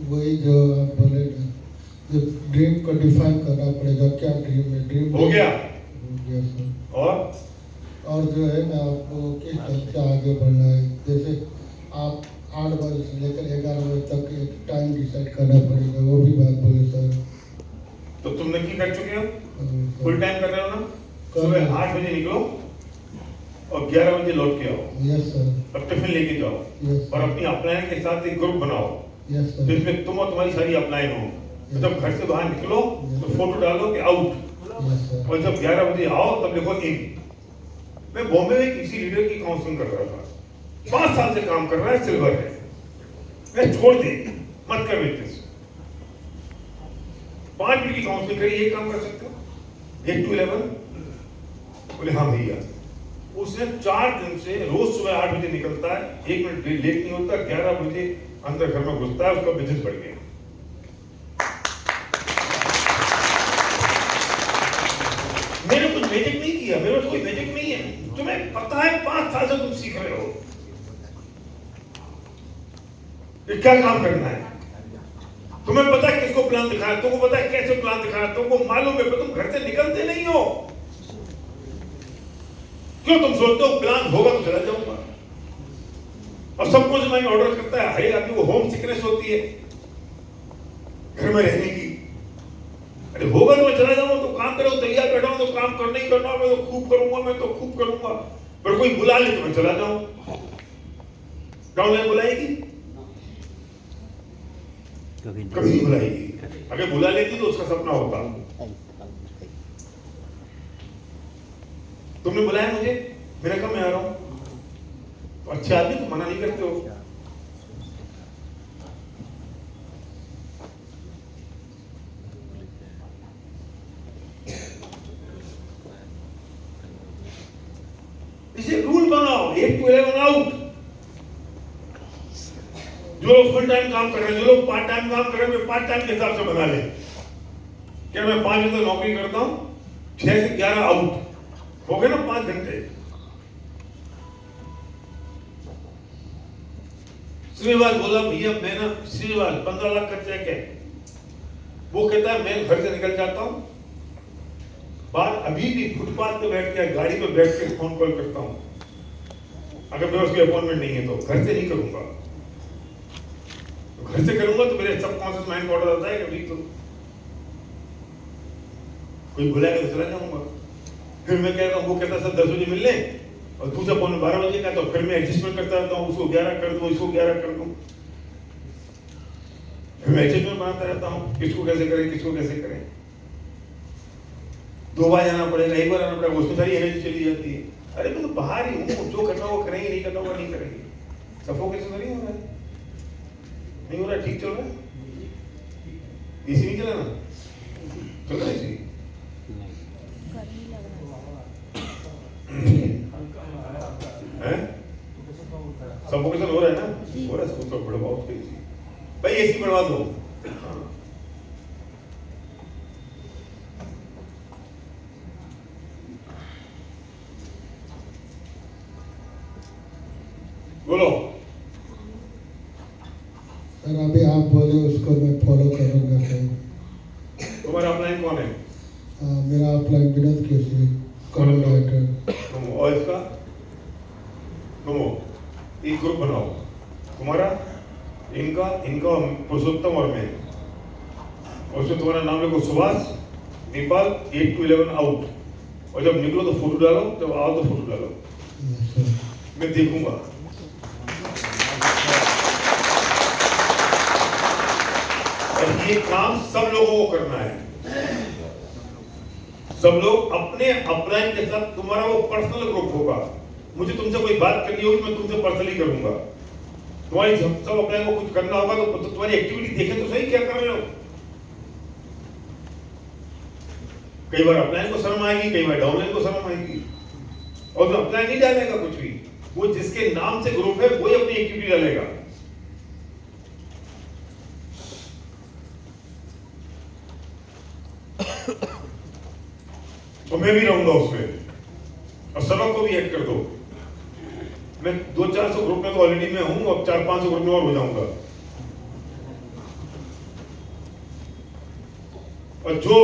वही जो आप बोले ना, जो ड्रीम को डिफाइन करना पड़ेगा, क्या ड्रीम है? ड्रीम हो गया सर। और जो है ना, आपको किस तरह से आगे बढ़ना है। जैसे आप 8 बजे से लेकर 11 बजे तक एक टाइम डिसाइड करना पड़ेगा, वो भी बात बोले सर। तो तुम नक्की कर चुके हो, फुल टाइम कर रहे हो ना? सुबह 8 बजे निकलो और 11 बजे लौट के आओ। Yes sir. और टिफिन लेके जाओ। यस और अपनी अपलाइन के साथ एक ग्रुप बनाओ। Yes sir. जिसमें तुम और तुम्हारी सारी अपलाइन हो। तो जब घर से बाहर निकलो तो फोटो डालो कि आउट, और जब 11 बजे आओ तब लिखो इन। मैं बॉम्बे में किसी लीडर की काउंसलिंग कर रहा था, 5 साल से काम कर रहा है, सिल्वर है। मैं छोड़ दे, मत कर बिजनेस। 5 मिनट की काउंसलिंग करी, ये काम कर सकते हो 8 to 11? बोले हाँ भैया। उसने 4 दिन से रोज सुबह 8 बजे निकलता है, 1 मिनट लेट नहीं होता, 11 बजे अंदर घर में घुसता है, उसका बिजनेस बढ़ गया। मैंने कुछ मैजिक नहीं किया, मेरे पास कोई मैजिक नहीं है। तुम्हें पता है 5 साल से तुम सीख रहे हो कि क्या काम करना है। तुम्हें पता है किसको प्लान दिखाना है, तुमको पता है कैसे प्लान दिखाना है, तुमको मालूम है, पर तुम घर से निकलते नहीं हो। क्यों? तुम सोचते हो प्लान होगा तो चला जाऊंगा। और सब कुछ मैं ऑर्डर करता है, हर आदमी को होम सिकनेस होती है घर में रहने की। अरे होगा तो मैं चला जाऊंगा, तो काम करो, तैयार बैठा हूं तो काम करना ही करना, मैं तो खूब करूंगा, मैं तो खूब करूंगा। पर कोई बुला ले तो मैं चला जाऊं। डाउनलाइन बुलाएगी? कभी नहीं बुलाएगी। अगर बुला लेती तो उसका सपना होता। तुमने बुलाया मुझे, मेरा कम मैं आ रहा हूं, तो अच्छे आदमी तुम मना नहीं करते हो। इसे रूल बनाओ, 8 to 11 आउट। जो लोग फुल टाइम काम कर रहे हैं, जो लोग पार्ट टाइम काम कर रहे हैं, पार्ट टाइम के हिसाब से बना लें। क्या मैं 5 बजे तक नौकरी करता हूं, 6 से 11 आउट हो गए ना, 5 घंटे। श्रीनिवास बोला भैया मैं ना, श्रीनिवास 15 लाख का चेक है, वो कहता है मैं घर से निकल जाता हूँ, बाहर अभी भी फुटपाथ पे बैठ के गाड़ी पे बैठ के फोन कॉल करता हूँ, अगर मेरा उसकी अपॉइंटमेंट नहीं है तो घर से नहीं करूंगा। तो घर से करूंगा तो मेरे सबकॉन्शियस माइंड को ऑर्डर आता है कि तो कोई बुलाएगा तो चला जाऊंगा। फिर मैं कहता हूँ, वो कहता है सर 10 बजे मिल लें, और दूसरा फोन 12 बजे का, तो फिर मैं एडजस्टमेंट करता रहता हूँ, उसको 11 कर दूं, इसको 11 कर दूं, फिर मैं एडजस्टमेंट बनाता रहता हूँ, किसको कैसे करें, किसको कैसे करें। 2 बार जाना पड़ेगा, 1 बार आना पड़ेगा, उसमें सारी एनर्जी चली जाती है। अरे मैं तो बाहर ही हूँ, जो करना वो करेंगे, नहीं करना वो नहीं करेंगे। सफोकेशन नहीं हो रहा है, नहीं हो रहा, ठीक चल रहा है, इसी नहीं चला ना, चल रहा है इसी। सफोकेशन हो रहा है ना, हो रहा है, सब तो बड़ा बहुत तेजी भाई, एसी बढ़वा दो। बोलो सर, अभी आप बोले उसको मैं फॉलो करूंगा सर। तुम्हारा अपलाइन कौन है? मेरा अपलाइन विनोद केसरी, कोऑर्डिनेटर। तुम और इसका तुम एक ग्रुप बनाओ, तुम्हारा, इनका, इनका, पुरुषोत्तम और मैं, और उसमें तुम्हारा नाम लिखो सुभाष नेपाल 8 to 11 आउट, और जब निकलो तो फोटो डालो, जब आओ तो फोटो डालो, मैं देखूंगा। और ये काम सब लोगों को करना है, सब लोग अपने अपलाइन के साथ, तुम्हारा वो पर्सनल ग्रुप होगा। मुझे तुमसे कोई बात करनी होगी, मैं तुमसे पर्सनली करूंगा। तुम्हारी सब अपलाइन को कुछ करना होगा तो तुम्हारी एक्टिविटी देखें तो सही, क्या कर रहे हो। कई बार अपलाइन को शर्म आएगी, कई बार डाउनलाइन को शर्म आएगी, और जो अपलाइन नहीं डालेगा कुछ भी, वो जिसके नाम से ग्रुप है वही अपनी एक्टिविटी डालेगा। तो मैं भी रहूंगा उसमें, और सबक को भी ऐड कर दो। मैं 200-400 ग्रुप में तो ऑलरेडी मैं हूं, अब 400-500 ग्रुप में और हो जाऊंगा। और जो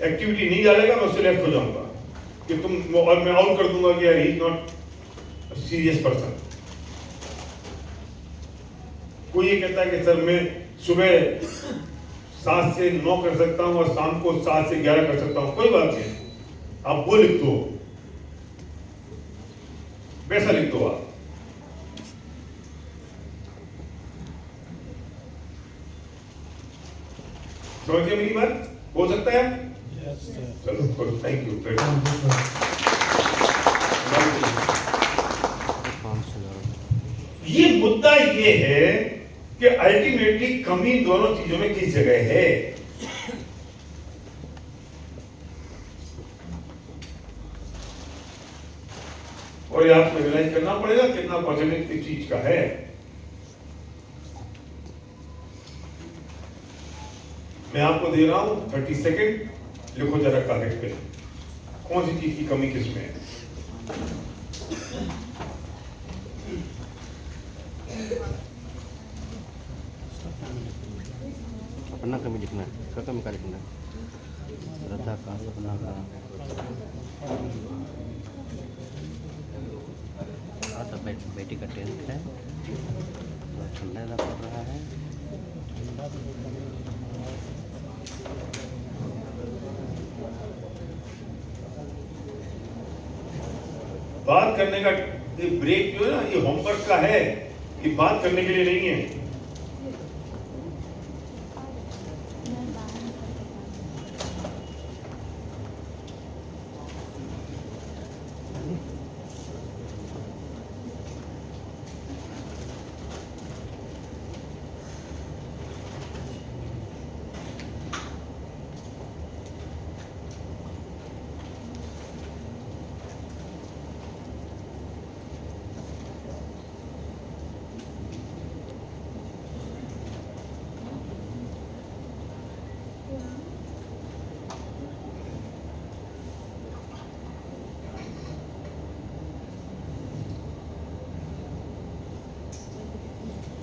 एक्टिविटी नहीं डालेगा मैं उससे लेफ्ट हो जाऊंगा कि तुम, और मैं आउट कर दूंगा कि यार he is not serious person. कोई ये कहता है कि सर मैं सुबह 7 से 9 कर सकता हूं और शाम को 7 से 11 कर सकता हूं, कोई बात नहीं, आप वो लिख दो, वैसा लिख दो आप। समझ गए मेरी बात? हो सकता है? चलो, थैंक यू। ये मुद्दा ये है कि अल्टीमेटली कमी दोनों चीजों में किस जगह है। और ये आपको रियलाइज करना पड़ेगा कितना पॉजिटिव इस चीज का है। मैं आपको दे रहा हूं 30 सेकेंड, लिखो जरा कागज पे कौन सी चीज की कमी किस में है। अपना कमी लिखना है, इसका कमी का लिखना है, श्रद्धा का, सपना का। तो बेटी का 10th है, तो ठंडा ज़्यादा पड़ रहा है। बात करने का ये ब्रेक जो है ना, ये होमवर्क का है, ये बात करने के लिए नहीं है।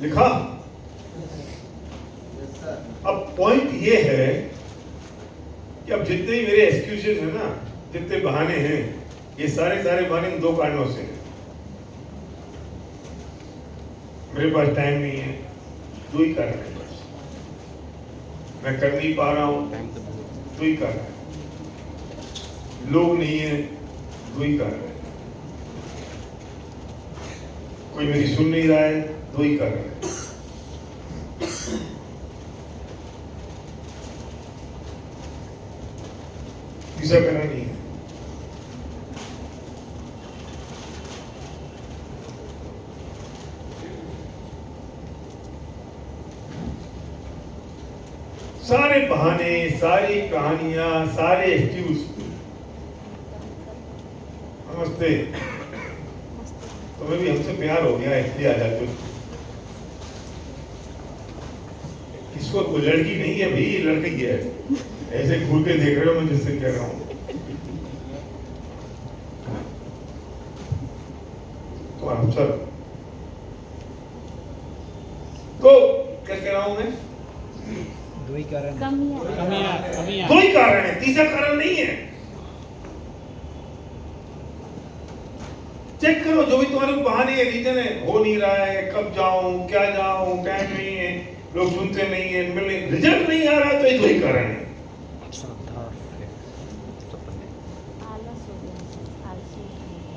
लिखा? अब पॉइंट ये है कि अब जितने ही मेरे एक्सक्यूजेज हैं ना, जितने बहाने हैं, ये सारे बहाने इन 2 कारणों से हैं। मेरे पास टाइम नहीं है, 2 ही कारण है बस। मैं कर नहीं पा रहा हूँ, टाइम तो 2 ही कारण है। लोग नहीं है, 2 ही कारण है। कोई मेरी सुन नहीं रहा है, 2 ही कारण है। तीसरा कारण नहीं है। सारे बहाने, सारी कहानियां, सारे एक्सक्यूज। नमस्ते। तुम्हें भी हमसे प्यार हो गया इसलिए आ जाते हो। इसको कोई लड़की नहीं है भाई, ये लड़की है। ऐसे घूर के देख रहे हो, मैं जिससे कह रहा हूं। तो अफसर तो क्या कह रहा हूं मैं? 2 ही कारण कमियां 2 ही कारण है, तीसरा कारण नहीं है। चेक करो जो भी तुम्हारे बहाने है, रीजन है, हो नहीं रहा है, कब जाऊं, क्या जाऊं, टाइम नहीं है, लोग सुनते नहीं है, मिलने रिजल्ट नहीं आ रहा है, तो ये 2 ही कारण है।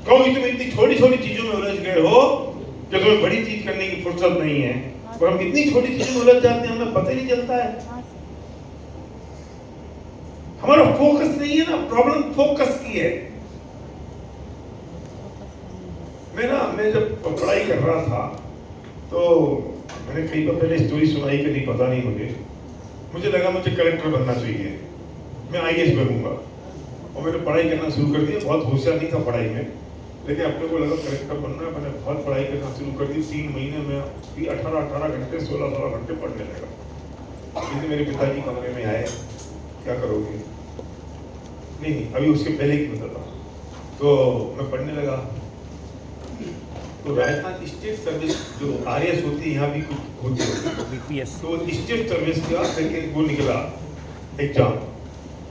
क्योंकि तुम इतनी छोटी छोटी चीजों में उलझ गए हो कि तुम्हें बड़ी चीज करने की फुर्सत नहीं है, और हम इतनी छोटी चीजों में उलझ जाते हैं, हमें पता ही नहीं चलता है। हमारा फोकस नहीं है ना, प्रॉब्लम फोकस की है। मैं जब पढ़ाई कर रहा था तो मैंने कई बार पहले स्टोरी सुनाई कि नहीं पता नहीं, मुझे लगा मुझे कलेक्टर बनना चाहिए, मैं IAS बनूंगा, और मैंने पढ़ाई करना शुरू कर दिया। बहुत होशियार नहीं था पढ़ाई में, लेकिन अपने को लगा कलेक्टर बनना है। मैंने बहुत पढ़ाई करना शुरू कर दी। 3 महीने में 18 घंटे 16 घंटे पढ़ने लगा। जैसे मेरे पिताजी कमरे में आए, क्या करोगे? नहीं, अभी उसके पहले की बताता हूँ। तो मैं पढ़ने लगा। तो राजस्थान स्टेट सर्विस जो RS होती है, यहाँ भी कुछ होती है BPS, तो स्टेट सर्विस का वो निकला एग्जाम।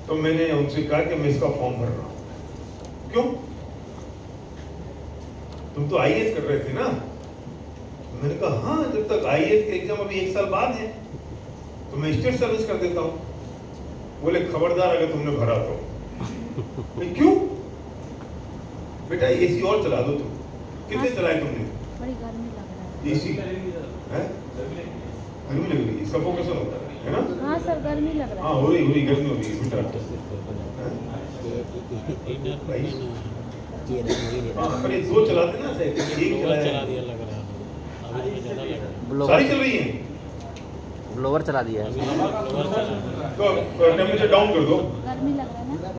तो मैंने उनसे कहा कि मैं इसका फॉर्म भर रहा हूँ। क्यों? तुम तो IAS कर रहे थे ना? मैंने कहा हाँ, जब तक IAS के एग्जाम अभी 1 साल बाद है तो मैं स्टेट सर्विस कर देता हूँ। बोले खबरदार अगर तुमने भरा तो। क्यों? बेटा AC और चला दो तुम। कितने चलाए तुमने? बड़ी गर्मी लग रहा है। AC है? गर्मी लग रही है, सफोकेशन होता है ना? हाँ सर, गर्मी लग रहा है। हाँ, हो रही गर्मी हो रही है बेटा। हाँ, पर ये 2 चलाते ना, एक चला दिया लग रहा है। अभी तो ज़्यादा लग रहा है। सारी चल रही है। ब्लोवर चला दिया है। ब्लोवर चला तो टेम्परेचर डाउन कर दो। गर्मी लग रहा है ना।